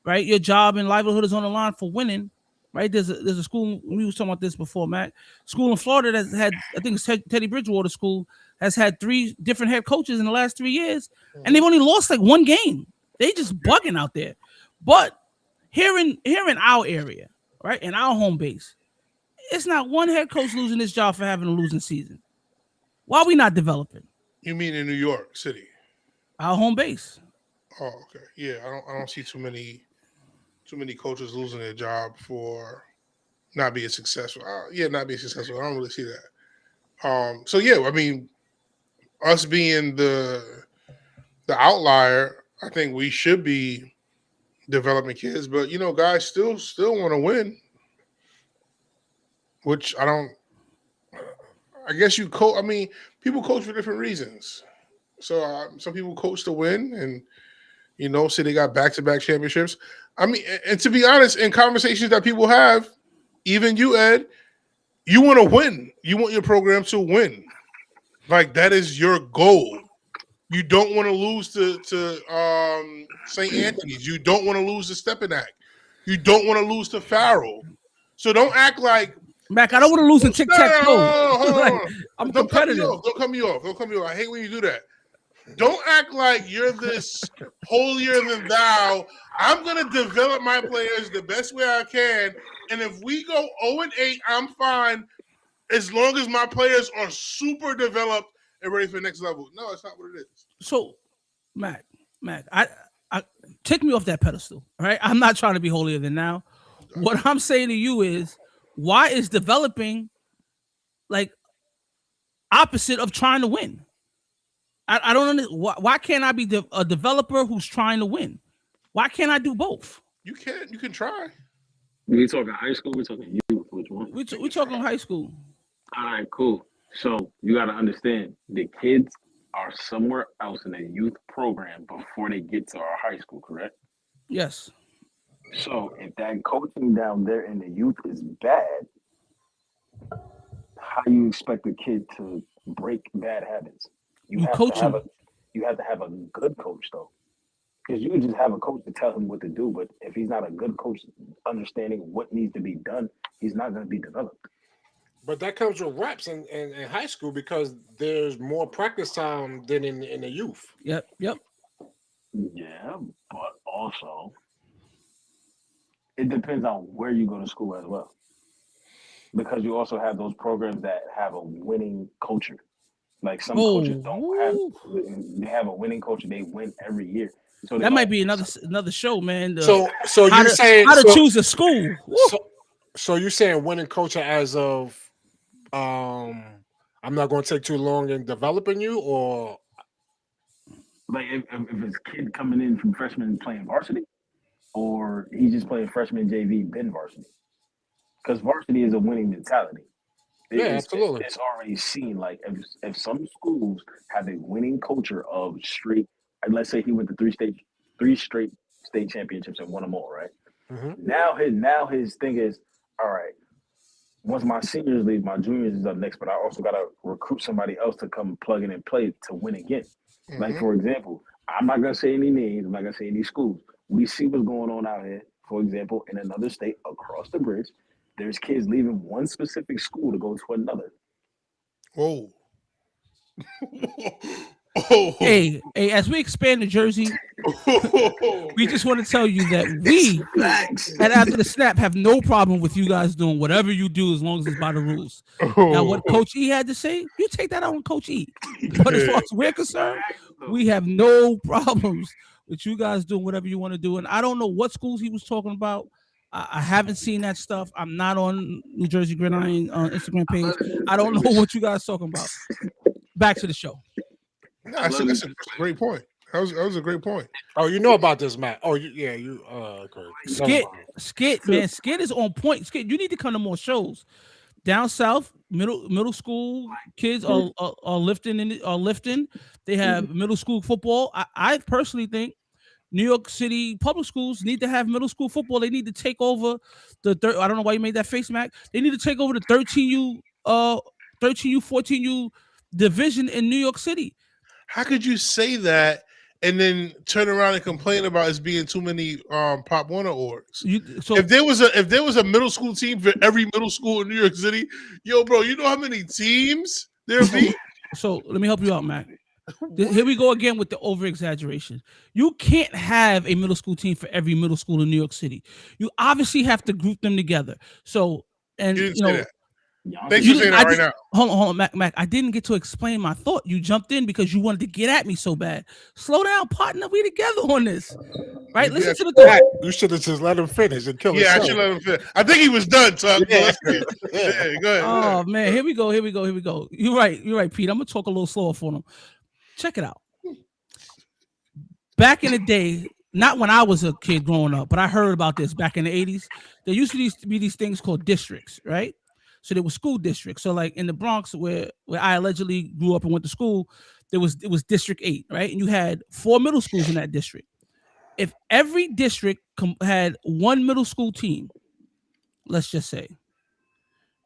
right? Your job and livelihood is on the line for winning, right? There's a school, we were talking about this before, Matt. School in Florida that's had, I think it's Teddy Bridgewater School, has had 3 different head coaches in the last 3 years, and they've only lost like 1 game. They just bugging out there. But here in our area, right, in our home base, it's not one head coach losing his job for having a losing season. Why are we not developing? You mean in New York City? Our home base. Oh, okay. Yeah, I don't see too many coaches losing their job for not being successful. Not being successful. I don't really see that. So yeah, I mean, us being the outlier, I think we should be developing kids, but guys still want to win, which I guess you coach. I mean, people coach for different reasons. So some people coach to win, and say they got back-to-back championships. I mean, and to be honest, in conversations that people have, even you, Ed, you want to win. You want your program to win. Like, that is your goal. You don't want to lose to St. Anthony's. You don't want to lose to Stepinac. You don't want to lose to Farrell. So don't act like Mac, I don't want to lose in tic-tac-toe. I'm don't competitive. Don't cut me off. I hate when you do that. Don't act like you're this holier than thou. I'm going to develop my players the best way I can. And if we go 0-8, I'm fine as long as my players are super developed and ready for the next level. No, it's not what it is. So, Mac, I take me off that pedestal, right? I'm not trying to be holier than thou. What I'm saying to you is, why is developing like opposite of trying to win? I don't understand. Why can't I be a developer who's trying to win? Why can't I do both? You can try. We talking high school. We're talking youth. Which one? We talking high school. All right, cool. So you got to understand the kids are somewhere else in a youth program before they get to our high school, correct? Yes. So if that coaching down there in the youth is bad, how you expect a kid to break bad habits? You You have to coach have a him. you have to have a good coach though. Because you can just have a coach to tell him what to do, but if he's not a good coach understanding what needs to be done, he's not going to be developed. But that comes with reps in high school because there's more practice time than in the youth. Yep. Yeah, but also it depends on where you go to school as well. Because you also have those programs that have a winning culture. Like some coaches Oh, don't have, woo. they have a winning culture. They win every year, so they That might don't. be another show, man. So How you're to saying how to choose a school. Woo. so you're saying winning culture as of I'm not going to take too long in developing you, or Like if it's kid coming in from freshman playing varsity, or he's just playing freshman JV, then varsity. Because varsity is a winning mentality. yeah, absolutely. It's already seen. Like if some schools have a winning culture of straight, let's say he went to three straight state championships and won them all, right? Hmm. Now his thing is, all right. Once my seniors leave, my juniors is up next, but I also got to recruit somebody else to come plug in and play to win again. Like Mhm. for example, I'm not gonna say any names. I'm not gonna say any schools. We see what's going on out here. For example, in another state across the bridge, there's kids leaving one specific school to go to another. Whoa. Oh. Hey, as we expand to Jersey, we just want to tell you that we Facts. and after the snap have no problem with you guys doing whatever you do as long as it's by the rules. Now, what Coach E had to say, you take that out on Coach E. But as far as we're concerned, we have no problems with you guys doing whatever you want to do. And I don't know what schools he was talking about. I haven't seen that stuff. I'm not on New Jersey Gridiron on Instagram page. I don't know what you guys talking about. Back to the show. No, that's a great point. That was a great point. Oh, you know about this, Matt? Oh, you. Okay. Skit, man. Skit is on point. Skit, you need to come to more shows. Down south, middle school kids are lifting. They have middle school football. I personally think New York City public schools need to have middle school football. They need to take over I don't know why you made that face, Mac. They need to take over the 13U, 14U division in New York City. How could you say that and then turn around and complain about it being too many Pop Warner orgs? If there was a middle school team for every middle school in New York City, yo, bro, you know how many teams there'd be? So let me help you out, Mac. Here we go again with the over exaggeration. You can't have a middle school team for every middle school in New York City. You obviously have to group them together. So, and You didn't say that. Thanks for saying that right now. Hold on, Mac. I didn't get to explain my thought. You jumped in because you wanted to get at me so bad. Slow down, partner. We together on this, right? Listen to the thought. You should have just let him finish and kill I should let him finish. I think he was done. So Yeah. go ahead. Oh man, here we go. You're right, Pete. I'm gonna talk a little slower for them. Check it out. Back in the day, not when I was a kid growing up, but I heard about this back in the 80s. There used to be these things called districts, right? So there were school districts. So like in the Bronx, where I allegedly grew up and went to school, it was District 8, right? And you had 4 middle schools in that district. If every district had one middle school team, let's just say,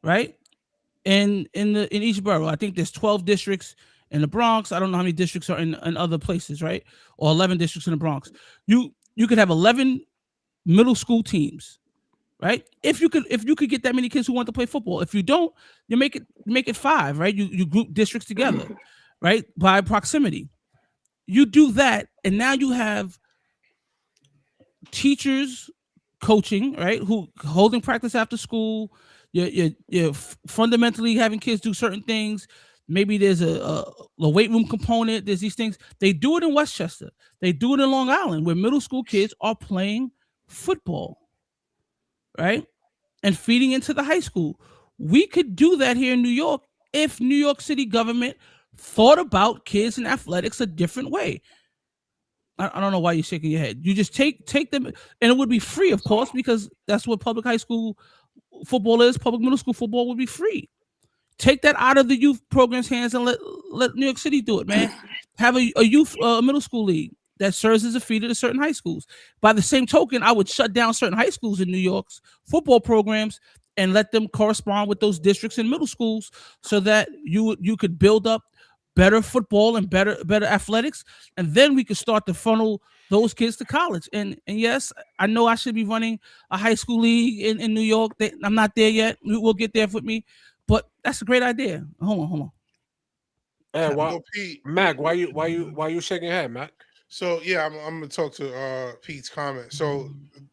right? In each borough, I think there's 12 districts in the Bronx. I don't know how many districts are in other places, right? Or 11 districts in the Bronx. You could have 11 middle school teams. Right? If you could get that many kids who want to play football. If you don't, you make it 5, right? You group districts together, right? By proximity. You do that, and now you have teachers coaching, right? Who holding practice after school. You're fundamentally having kids do certain things. Maybe there's a weight room component. There's these things. They do it in Westchester. They do it in Long Island, where middle school kids are playing football. Right? And feeding into the high school. We could do that here in New York if New York City government thought about kids and athletics a different way. I don't know why you're shaking your head. You just take them, and it would be free, of course, because that's what public high school football is, public middle school football would be free. Take that out of the youth program's hands and let New York City do it, man. Have a youth middle school league that serves as a feeder to certain high schools. By the same token, I would shut down certain high schools in New York's football programs and let them correspond with those districts and middle schools, so that you could build up better football and better athletics, and then we could start to funnel those kids to college. And yes, I know I should be running a high school league in New York. I'm not there yet. We'll get there with me, but that's a great idea. Hold on. Hey, Mac, why you shaking your head, Mac? So yeah, I'm gonna talk to Pete's comment. So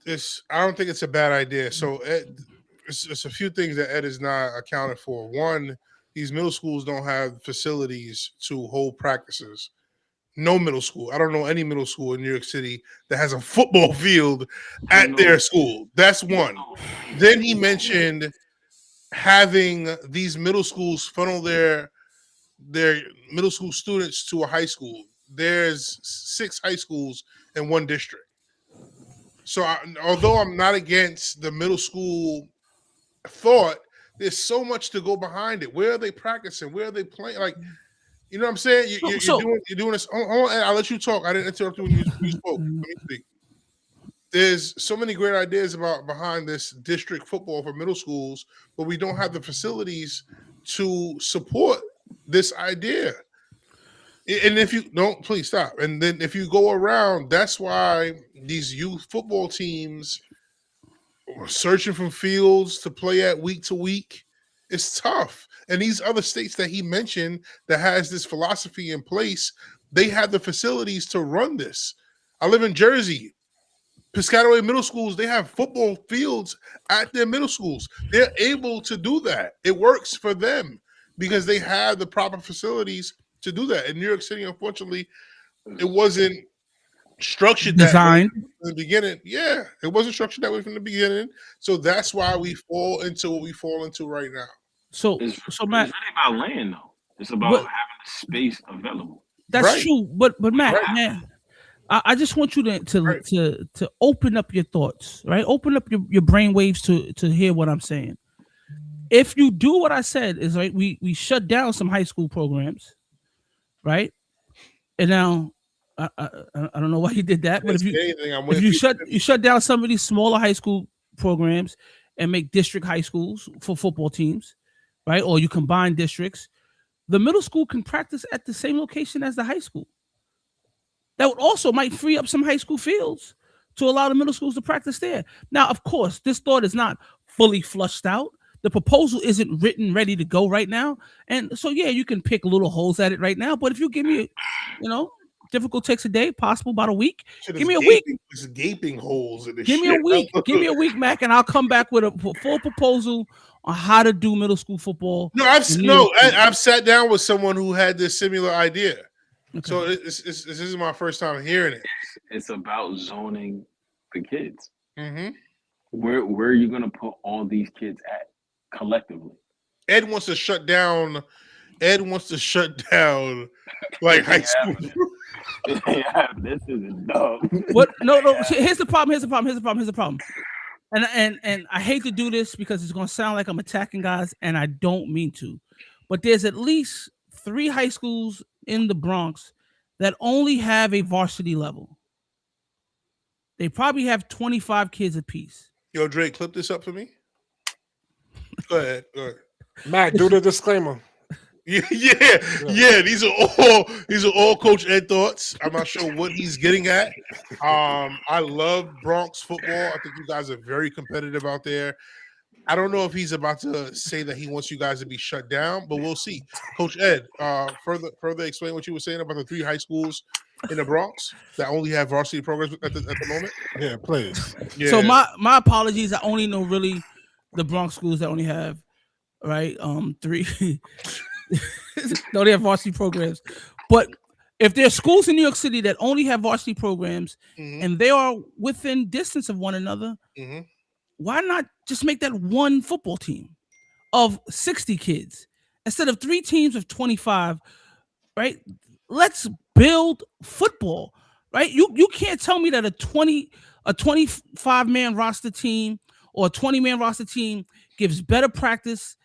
I don't think it's a bad idea. So it's a few things that Ed is not accounted for. One, these middle schools don't have facilities to hold practices. No middle school. I don't know any middle school in New York City that has a football field at their school. That's one. Then he mentioned having these middle schools funnel their middle school students to a high school. There's 6 high schools in one district. So although I'm not against the middle school thought, there's so much to go behind it. Where are they practicing? Where are they playing? Like, you know what I'm saying? You're doing this. Hold on, I'll let you talk. I didn't interrupt you when you spoke. Let me speak. There's so many great ideas behind this district football for middle schools, but we don't have the facilities to support this idea. And if you don't, please stop. And then if you go around, that's why these youth football teams are searching for fields to play at week to week. It's tough. And these other states that he mentioned that has this philosophy in place, they have the facilities to run this. I live in Jersey. Piscataway middle schools, they have football fields at their middle schools. They're able to do that. It works for them because they have the proper facilities to do that. In New York City, unfortunately, it wasn't structured designed that way from the beginning. Yeah, it wasn't structured that way from the beginning. So that's why we fall into what we fall into right now. So Matt, it's really about land, though. It's about having the space available. That's true, but Matt, man, I just want you to open up your thoughts, right? Open up your brain waves to hear what I'm saying. If you do what I said, is right, we shut down some high school programs, right? And now I don't know why you did that, but if you shut down some of these smaller high school programs and make district high schools for football teams, right? Or you combine districts, the middle school can practice at the same location as the high school. That would also might free up some high school fields to allow the middle schools to practice there. Now, of course, this thought is not fully flushed out. The proposal isn't written, ready to go right now. And so, yeah, you can pick little holes at it right now. But if you give me, difficult takes a day, possible about a week. Give me a week. There's gaping holes in the Give me a week. Give me a week, Mac, and I'll come back with a full proposal on how to do middle school football. I've sat down with someone who had this similar idea. Okay. So this is my first time hearing it. It's about zoning the kids. Mm-hmm. Where are you going to put all these kids at collectively? Ed wants to shut down like high school. This is dumb. What? No. Here's the problem. And I hate to do this because it's going to sound like I'm attacking guys, and I don't mean to. But there's at least 3 high schools in the Bronx that only have a varsity level. They probably have 25 kids apiece. Yo, Drake, clip this up for me. Go ahead. Mac, do the disclaimer. Yeah. These are all Coach Ed thoughts. I'm not sure what he's getting at. I love Bronx football. I think you guys are very competitive out there. I don't know if he's about to say that he wants you guys to be shut down, but we'll see. Coach Ed, further explain what you were saying about the 3 high schools in the Bronx that only have varsity programs at the moment. Yeah, please. Yeah. So my apologies. I only know really the Bronx schools that only have 3. No, they have varsity programs. But if there's schools in New York City that only have varsity programs and they are within distance of one another, why not just make that one football team of 60 kids instead of 3 teams of 25, right? Let's build football, right? You can't tell me that a 25-man roster team or a 20-man roster team gives better practice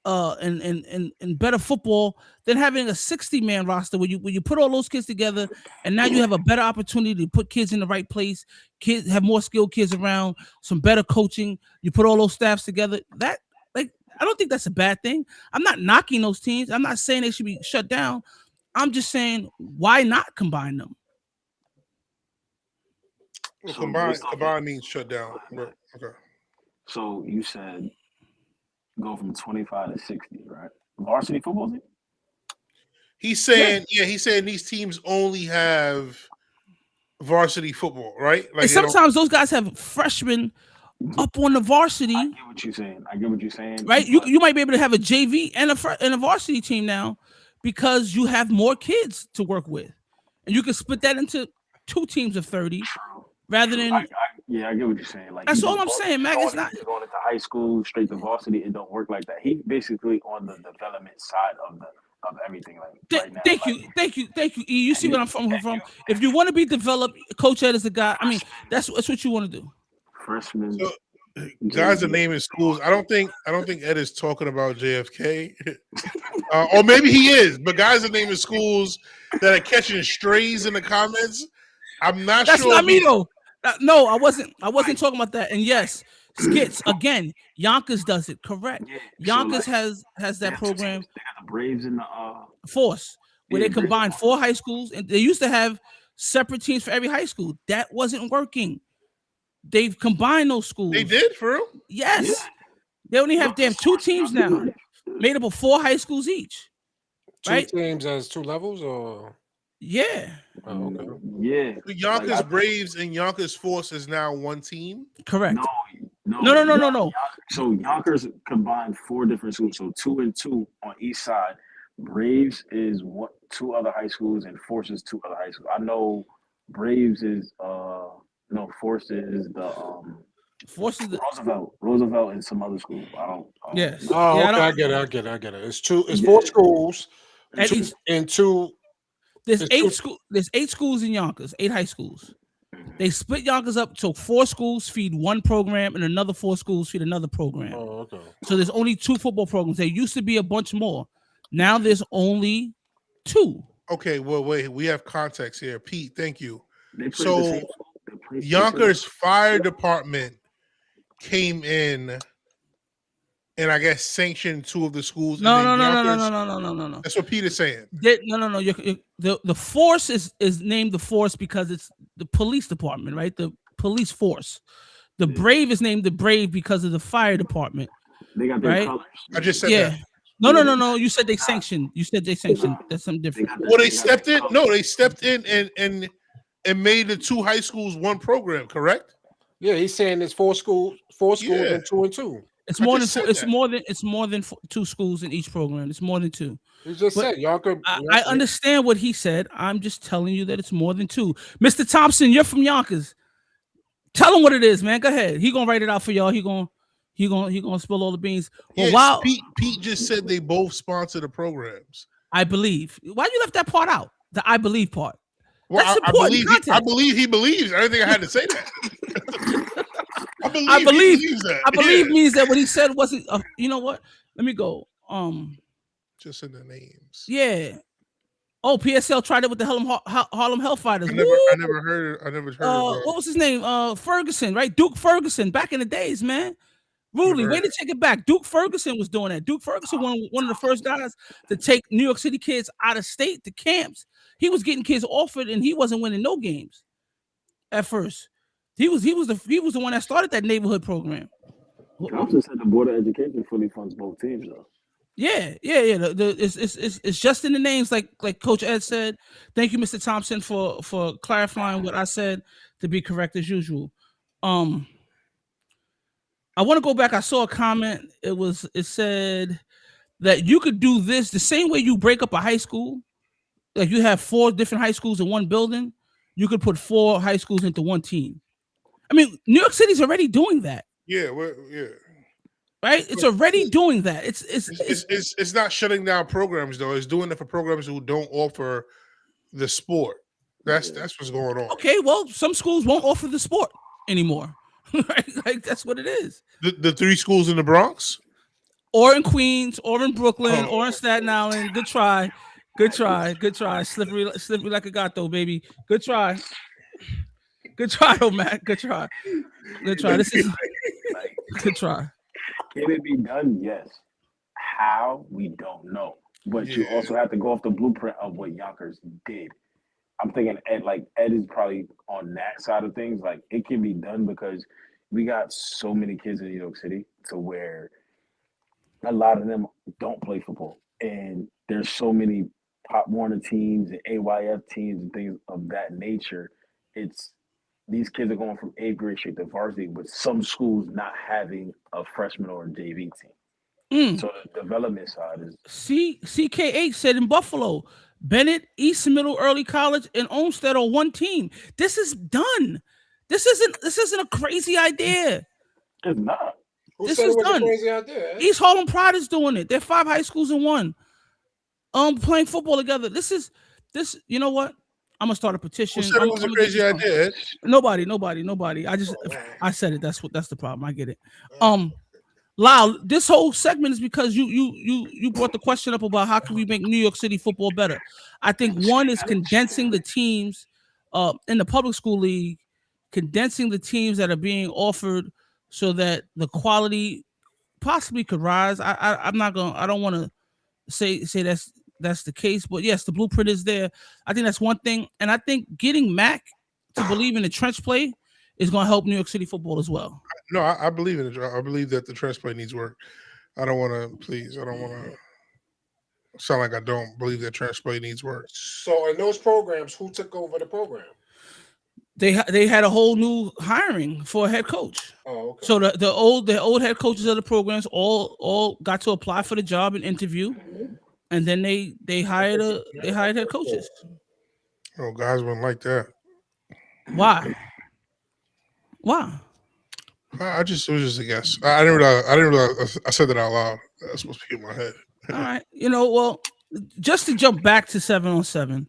and better football than having a 60-man roster where you put all those kids together, and now you have a better opportunity to put kids in the right place. Kids have more skilled kids around, some better coaching. You put all those staffs together. That, like, I don't think that's a bad thing. I'm not knocking those teams. I'm not saying they should be shut down. I'm just saying, why not combine them? Well, combine means shut down. But, okay. So you said go from 25 to 60, right? Varsity football team? He's saying, he's saying these teams only have varsity football, right? Like, and sometimes those guys have freshmen up on the varsity. I get what you're saying. Right? You might be able to have a JV and a varsity team now because you have more kids to work with. And you can split that into 2 teams of 30 rather than... I get what you're saying. Like, that's all I'm saying, Mac. It's not going into high school straight to varsity. It don't work like that. He basically on the development side of everything. Like right now, thank you. E. You see what I'm from? If you want to be developed, Coach Ed is the guy. I mean, that's what you want to do. Freshman. So, guys are naming schools. I don't think Ed is talking about JFK, or maybe he is. But guys are naming schools that are catching strays in the comments. I'm not sure. That's not me though. No, I wasn't talking about that. And yes, skits again. Yonkers does it correct. Yeah, Yonkers has that program. They got the Braves in the Force, where they combine 4 high schools, and they used to have separate teams for every high school. That wasn't working. They've combined those schools. They did, for real? Yes. Yeah. They have 2 teams now, made up of 4 high schools each. 2 teams as 2 levels, or yeah. Oh, okay. Yeah. The Yonkers Braves and Yonkers Force is now 1 team. Correct. No. So Yonkers combined 4 different schools, so 2 and 2 on each side. Braves is 2 other high schools, and Force is 2 other high schools. I know Braves is Force is the Force is the Roosevelt and some other school. I don't yes. Oh, yeah, okay, I get it. It's 4 schools and 2. There's 8 schools in Yonkers, 8 high schools. They split Yonkers up so 4 schools feed 1 program and another 4 schools feed another program. Oh, okay. So there's only 2 football programs. There used to be a bunch more. Now there's only 2. Okay, well, wait, we have context here. Pete, thank you. So Yonkers Fire Department came in and I guess sanctioned 2 of the schools. No. That's what Pete is saying. No. The Force is named the Force because it's the police department, right? The police force. The Brave is named the Brave because of the fire department. They got their colors. I just said that. No. You said they sanctioned. That's something different. Well, they stepped in. No, they stepped in and made the 2 high schools 1 program. Correct? Yeah, he's saying it's 4 schools, and 2 and 2. It's more than 2 schools in each program. It's more than 2. He just said Yonkers. I understand what he said. I'm just telling you that it's more than 2. Mr. Thompson, you're from Yonkers. Tell him what it is, man. Go ahead. He gonna write it out for y'all. He gonna spill all the beans. Well, Pete just said they both sponsor the programs. I believe. Why you left that part out? The I believe part. Well, I believe he believes. I didn't think I had to say that. I believe that. I believe means that what he said wasn't. You know what? Let me go. Just in the names. Yeah. Oh, PSL tried it with the Harlem Hellfighters. I never heard it. What was his name? Ferguson, right? Duke Ferguson, back in the days, man. Rudy, way to take it back. Duke Ferguson was doing that. Duke Ferguson, one of the first guys to take New York City kids out of state to camps. He was getting kids offered, and he wasn't winning no games at first. He was the one that started that neighborhood program. Thompson said the Board of Education fully funds both teams, though. Yeah. It's just in the names, like Coach Ed said. Thank you, Mr. Thompson, for clarifying what I said to be correct as usual. I want to go back. I saw a comment. It said that you could do this the same way you break up a high school. Like you have 4 different high schools in one building. You could put 4 high schools into one team. I mean, New York City's already doing that. Yeah, right. It's already doing that. It's not shutting down programs though. It's doing it for programs who don't offer the sport. That's what's going on. Okay, well, some schools won't offer the sport anymore. Right? Like that's what it is. The 3 schools in the Bronx. Or in Queens, or in Brooklyn, Oh. or in Staten Island. Good try. Good try. Good try. Slippery, slippery like a gato, baby. Good try. Good try, though, Matt. Good try. Good try. This is Like, good try. can it be done? Yes. How? We don't know. But you Yeah. also have to go off the blueprint of what Yonkers did. I'm thinking Ed is probably on that side of things. Like it can be done because we got so many kids in New York City to where a lot of them don't play football. And there's so many Pop Warner teams and AYF teams and things of that nature. It's these kids are going from eighth grade straight to varsity with some schools not having a freshman or a JV team. Mm. So the development side is CKH said in Buffalo, Bennett, East Middle Early College, and Olmsted are one team. This is done. This isn't a crazy idea. it's not. Who This said is it was done. a crazy idea? East Harlem Pride is doing it. They're 5 high schools in one. Playing football together. This. You know what? I'm gonna start a petition. Who said it was a crazy idea, Ed? Nobody. I said it. That's the problem. I get it. Lyle, this whole segment is because you brought the question up about how can we make New York City football better. I think one is condensing the teams in the public school league, condensing the teams that are being offered so that the quality possibly could rise. I don't want to say that's the case, but yes, the blueprint is there. I think that's one thing, and I think getting Mac to believe in the trench play is going to help New York City football as well. No, I believe in it. I believe that the trench play needs work. I don't want to sound like I don't believe that trench play needs work. So in those programs, who took over the program? They had a whole new hiring for a head coach. Oh, okay. So the old head coaches of the programs all got to apply for the job and interview, and then they hired head coaches. Oh, guys wouldn't like that. Why? It was just a guess. I didn't realize I said that out loud. That's supposed to be in my head. All right. Well, just to jump back to 7-on-7,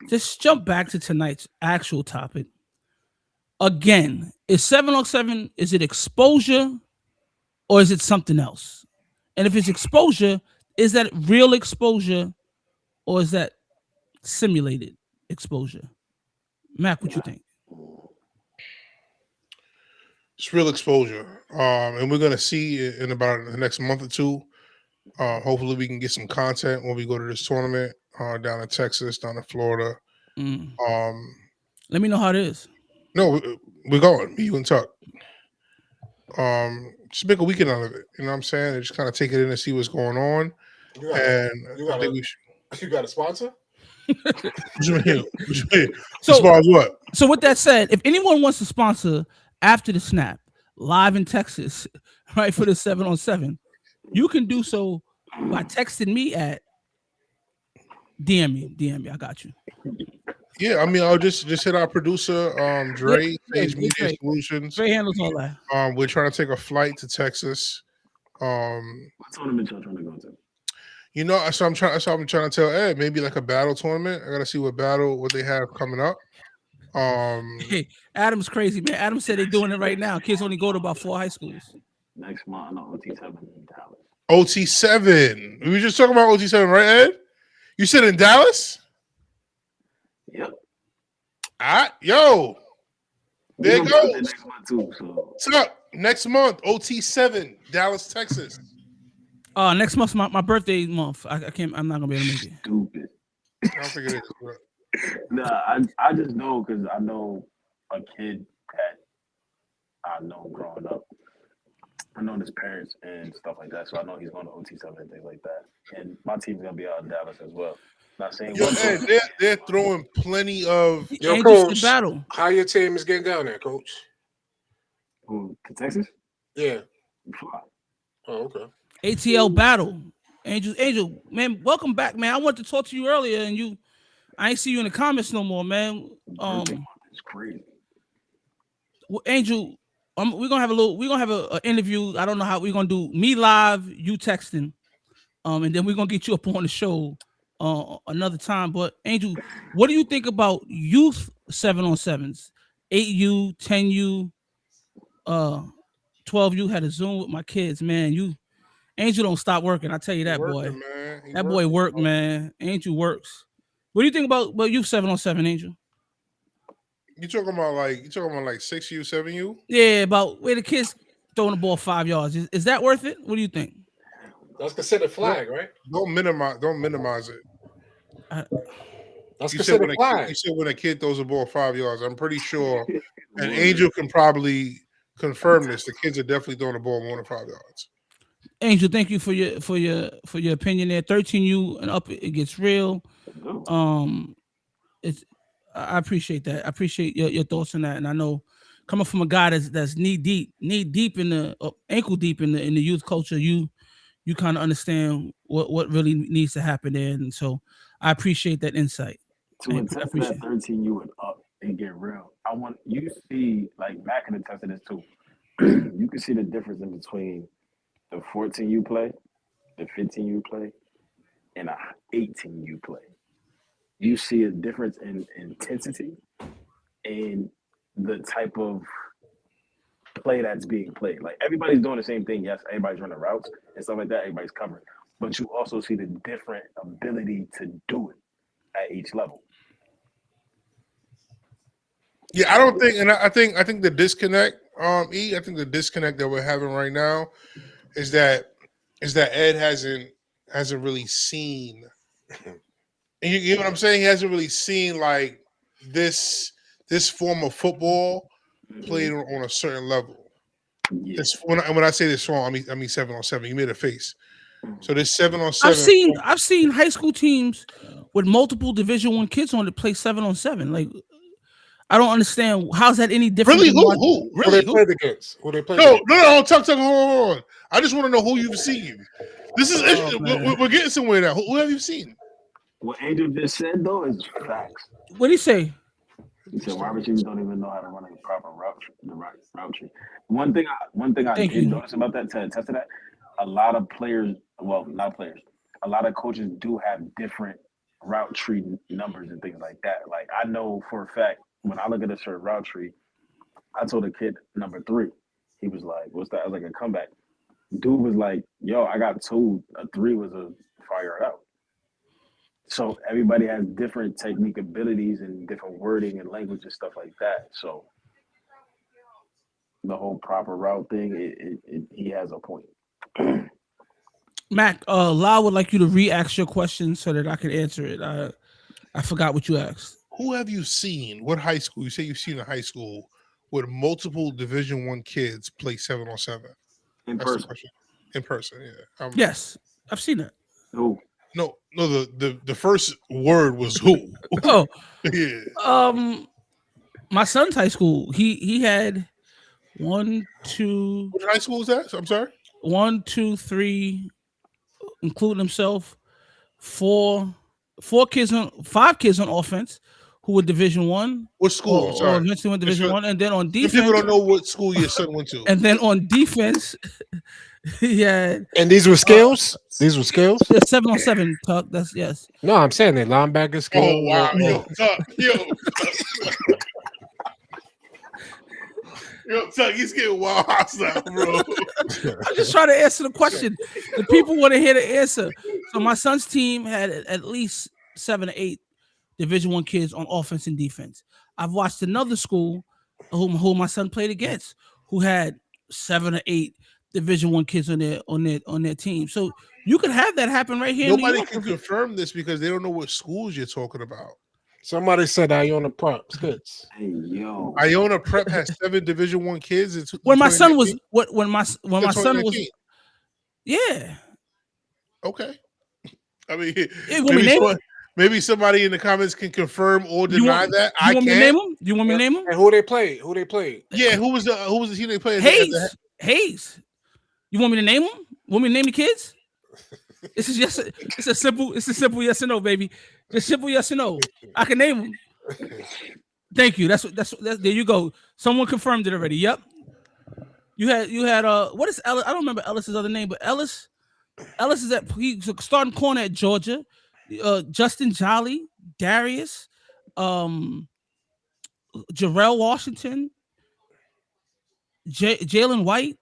just jump back to tonight's actual topic. Again, is 7-on-7, is it exposure or is it something else? And if it's exposure, is that real exposure or is that simulated exposure? Mac, what you think? It's real exposure. And we're gonna see in about the next month or two. Hopefully we can get some content when we go to this tournament down in Texas, down in Florida. Let me know how it is. No, we're going. Me, you and Tuck. Just make a weekend out of it. You know what I'm saying? And just kind of take it in and see what's going on. I think we should. You got a sponsor? What you mean? So, as far as what? So with that said, if anyone wants to sponsor After the Snap live in Texas, right, for the 7-on-7, you can do so by texting me at DM me. I got you. Yeah, I mean, I'll just hit our producer, Dre, Sage Media Solutions. Dre handles all that. We're trying to take a flight to Texas. What tournament y'all trying to go to? You know, so I'm trying to tell Ed, maybe like a battle tournament. I gotta see what they have coming up. Hey, Adam's crazy, man. Adam said they're doing it right now. Kids only go to about 4 high schools. Next month, no, OT7 in Dallas. OT7. We were just talking about OT7, right, Ed? You said in Dallas? Yep. Yo. There it goes. Next month too, so. What's up? Next month, OT7, Dallas, Texas. Next month's my birthday month. I can't. I'm not gonna be able to make it. Stupid. I don't think it is. Bro. Nah, I just know because I know a kid that I know growing up. I know his parents and stuff like that, so I know he's going to OT7 and things like that. And my team's gonna be out in Dallas as well. Not saying they're throwing plenty of Coach, battle. How your team is getting down there, Coach? To Texas? Yeah. Fly. Oh, okay. ATL battle. Angel, man, welcome back, man. I wanted to talk to you earlier, and I ain't see you in the comments no more, man. It's crazy. Well, Angel, we're gonna have a interview. I don't know how we're gonna do me live, you texting, and then we're gonna get you up on the show another time. But Angel, what do you think about youth 7-on-7s, 8U, 10U? 12U had a Zoom with my kids. Man, Angel don't stop working. I tell you that, boy. Man. That boy work, man. Angel works. What do you think about you 7-on-7, Angel? You talking about like 6U, 7U? Yeah, about where the kids throwing the ball 5 yards. Is that worth it? What do you think? That's considered flag, right? Don't minimize it. That's You said considered flag. You said when a kid throws a ball 5 yards. I'm pretty sure, and Angel can probably confirm this. The kids are definitely throwing the ball more than 5 yards. Angel, thank you for your opinion there. 13U and up, it gets real. I appreciate that. I appreciate your thoughts on that. And I know coming from a guy that's knee deep in the ankle deep in the youth culture, you kind of understand what really needs to happen there. And so I appreciate that insight. To attest to that 13U and up and get real, I want you to see, like, Mac can attest to this too. You can see the difference in between the 14U play, the 15U play, and a 18U play. You see a difference in intensity and the type of play that's being played. Like, everybody's doing the same thing. Yes, everybody's running routes and stuff like that. Everybody's covering. But you also see the different ability to do it at each level. Yeah, I don't think, and I think the disconnect, I think the disconnect that we're having right now is that Ed hasn't really seen. And you know what I'm saying? He hasn't really seen like this form of football played on a certain level. Yeah. When I say this wrong, I mean 7-on-7. You made a face. So this 7-on-7. I've seen high school teams with multiple Division I kids on to play 7-on-7. Like, I don't understand, how's that any different? Really? Who? Really? Who they played against? Hold on. I just want to know who you've seen. This is we're getting somewhere now. Who have you seen? What Angel just said though is facts. What did he say? He said wide receivers don't even know how to run a proper route tree. One thing I did notice about that, to attest to that, a lot of players, well, not players, a lot of coaches do have different route tree numbers and things like that. Like, I know for a fact, when I look at a certain route tree, I told a kid number 3. He was like, "What's that?" I was like, "A comeback." Dude was like, "Yo, I got told a 3 was a 5-yard out." So everybody has different technique abilities and different wording and language and stuff like that. So the whole proper route thing, he has a point. Mac, Lau would like you to re-ask your question so that I can answer it. I forgot what you asked. Who have you seen? What high school? You say you've seen a high school with multiple Division I kids play 7-on-7 in person. In person, yeah. Yes, I've seen that. Who? No. The first word was who? Oh, yeah. My son's high school. He had 1, 2. What high school was that? I'm sorry. 1, 2, 3, including himself. 5 kids on offense who were Division I. What school? I'm sorry. Eventually went Division I, and then on defense. People don't know what school your son went to. And then on defense, yeah. And these were skills. These were skills. Yeah, 7-on-7. Tuck. That's yes. No, I'm saying they linebacker skills. Oh wow, yo, Tuck, he's getting wild hostile, bro. I'm just trying to answer the question. The people want to hear the answer. So my son's team had at least 7 or 8 Division I kids on offense and defense. I've watched another school who my son played against who had 7 or 8 Division I kids on their team. So you could have that happen right here. Nobody can confirm this because they don't know what schools you're talking about. Somebody said Iona Prep kids. Hey, yo. Iona Prep has 7 Division I kids. When my son was when my son was, yeah. Okay. I mean, maybe somebody in the comments can confirm or deny that. You want me to name them? You want me to name them? And who they played? Yeah, who was the team they played? Hayes. You want me to name them? Want me to name the kids? It's a simple yes or no, baby. Just simple yes or no. I can name them. Thank you. That's there you go. Someone confirmed it already. Yep. You had what is Ellis? I don't remember Ellis's other name, but Ellis is he's starting corner at Georgia. Justin Jolly, Darius, Jarrell Washington. Jalen White,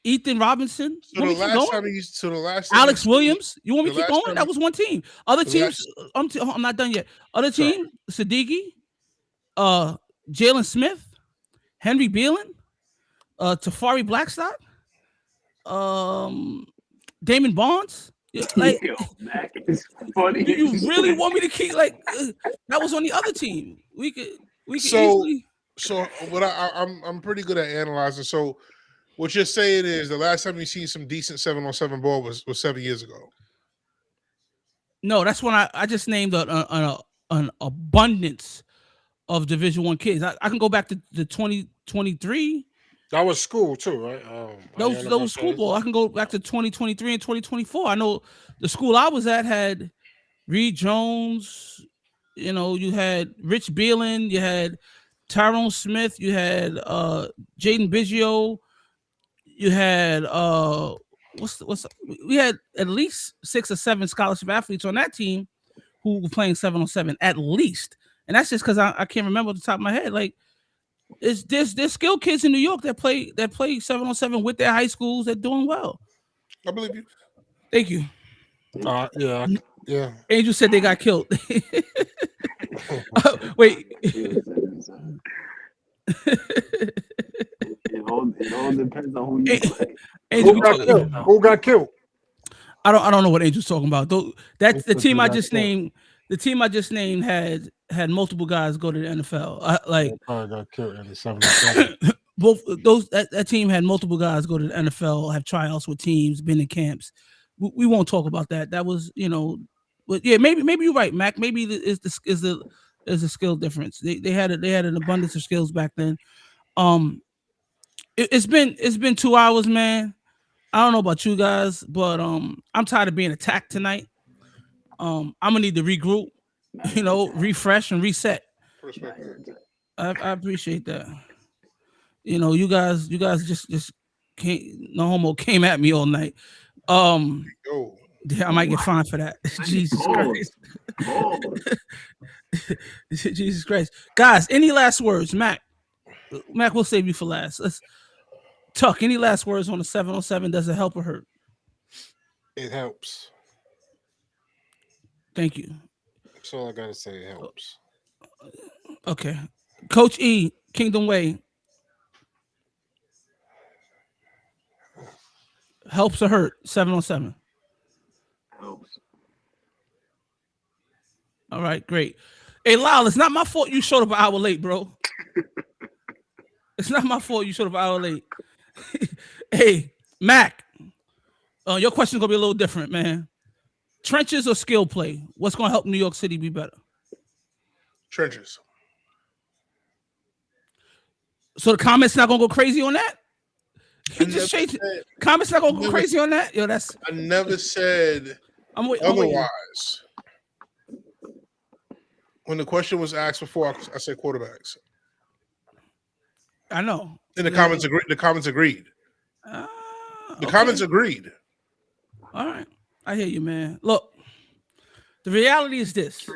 Ethan Robinson. So Want the me to keep last going? time he, so the last time he Alex seen, Williams. You want me the to keep last going? time, That was one team. Other the teams. last, I'm not done yet. Other sorry, team: Siddiqui, uh, Jalen Smith, Henry Beelan, Tafari Blackstock, um, Damon Barnes. Like, Yo, that is funny do as you really shit. want me to keep that was on the other team? We could so easily. so what I'm pretty good at analyzing. So what you're saying is the last time you seen some decent 7-on-7 ball was 7 years ago. No, that's when I just named an abundance of Division One kids. I can go back to the 2023. That was school too, right? Those school ball. I can go back to 2023 and 2024. I know the school I was at had Reed Jones. You know, you had Rich Beelan, you had Tyrone Smith, you had Jaden Biggio, you had we had at least 6 or 7 scholarship athletes on that team who were playing 7-on-7 at least. And that's just because I can't remember off the top of my head. Like, there's skilled kids in New York that play 7-on-7 with their high schools that doing well. I believe you. Thank you. Yeah. Angel said they got killed. Wait. It all depends on who you play. Angel, Who got killed? I don't know what Angel's talking about. Though that's the team I just named. The team I just named had multiple guys go to the NFL. Probably got killed in the 77. Both those that team had multiple guys go to the NFL, have tryouts with teams, been in camps. We won't talk about that. That was, but yeah, maybe you're right, Mac. Maybe is the skill difference. They had an abundance of skills back then. It's been 2 hours, man. I don't know about you guys, but I'm tired of being attacked tonight. I'm gonna need to regroup, refresh and reset. I appreciate that. You guys just no homo came at me all night. Yeah, I might get fined for that. Jesus Christ. Jesus Christ. Guys, any last words? Mac, we'll save you for last. Let's Tuck, any last words on the 7-on-7? Does it help or hurt? It helps. Thank you. That's all I gotta say. It helps. Okay. Coach E, Kingdom Way. Helps or hurt? 7-on-7. Helps. All right, great. Hey, Lyle, it's not my fault you showed up an hour late, bro. It's not my fault you showed up an hour late. Hey, Mac, your question's gonna be a little different, man. Trenches or skill play? What's gonna help New York City be better? Trenches. So the comments not gonna go crazy on that? He just changed it. Comments not gonna go crazy on that? Yo, that's. I never said otherwise. When the question was asked before, I said quarterbacks. I know. And the comments agreed. The comments agreed. The comments agreed. All right. I hear you, man. Look, the reality is this.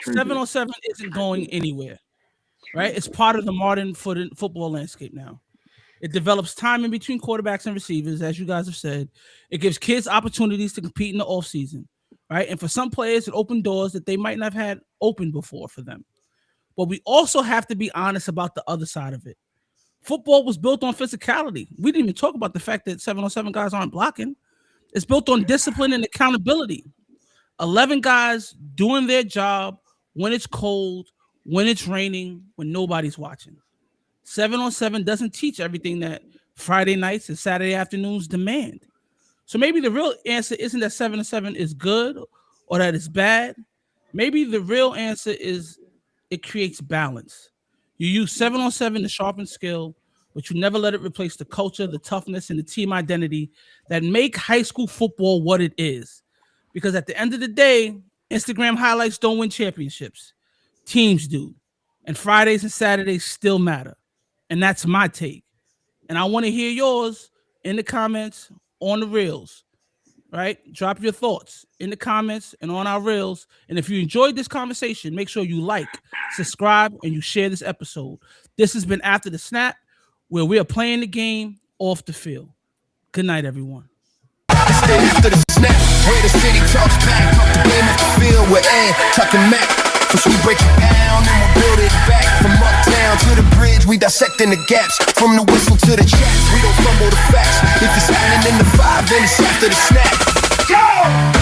7-on-7 isn't going anywhere, right? It's part of the modern football landscape now. It develops time in between quarterbacks and receivers, as you guys have said. It gives kids opportunities to compete in the offseason, right? And for some players, it opened doors that they might not have had open before for them. But we also have to be honest about the other side of it. Football was built on physicality. We didn't even talk about the fact that 7-on-7 guys aren't blocking. It's built on discipline and accountability. 11 guys doing their job when it's cold, when it's raining, when nobody's watching. 7-on-7 doesn't teach everything that Friday nights and Saturday afternoons demand. So maybe the real answer isn't that 7-on-7 is good or that it's bad. Maybe the real answer is it creates balance. You use 7-on-7 to sharpen skill, but you never let it replace the culture, the toughness, and the team identity that make high school football what it is. Because at the end of the day, Instagram highlights don't win championships. Teams do. And Fridays and Saturdays still matter. And that's my take. And I want to hear yours in the comments on the reels, right? Drop your thoughts in the comments and on our reels. And if you enjoyed this conversation, make sure you like, subscribe, and you share this episode. This has been After the Snap. where we are playing the game off the field. Good night, everyone. After the snap, where the city talks back, talk the game off the field with Tuck and Mac. First we break it down, then we'll build it back. From uptown to the bridge, we dissecting the gaps. From the whistle to the chats, we don't fumble the facts. If it's happening in the 5, then it's after the snap. Go!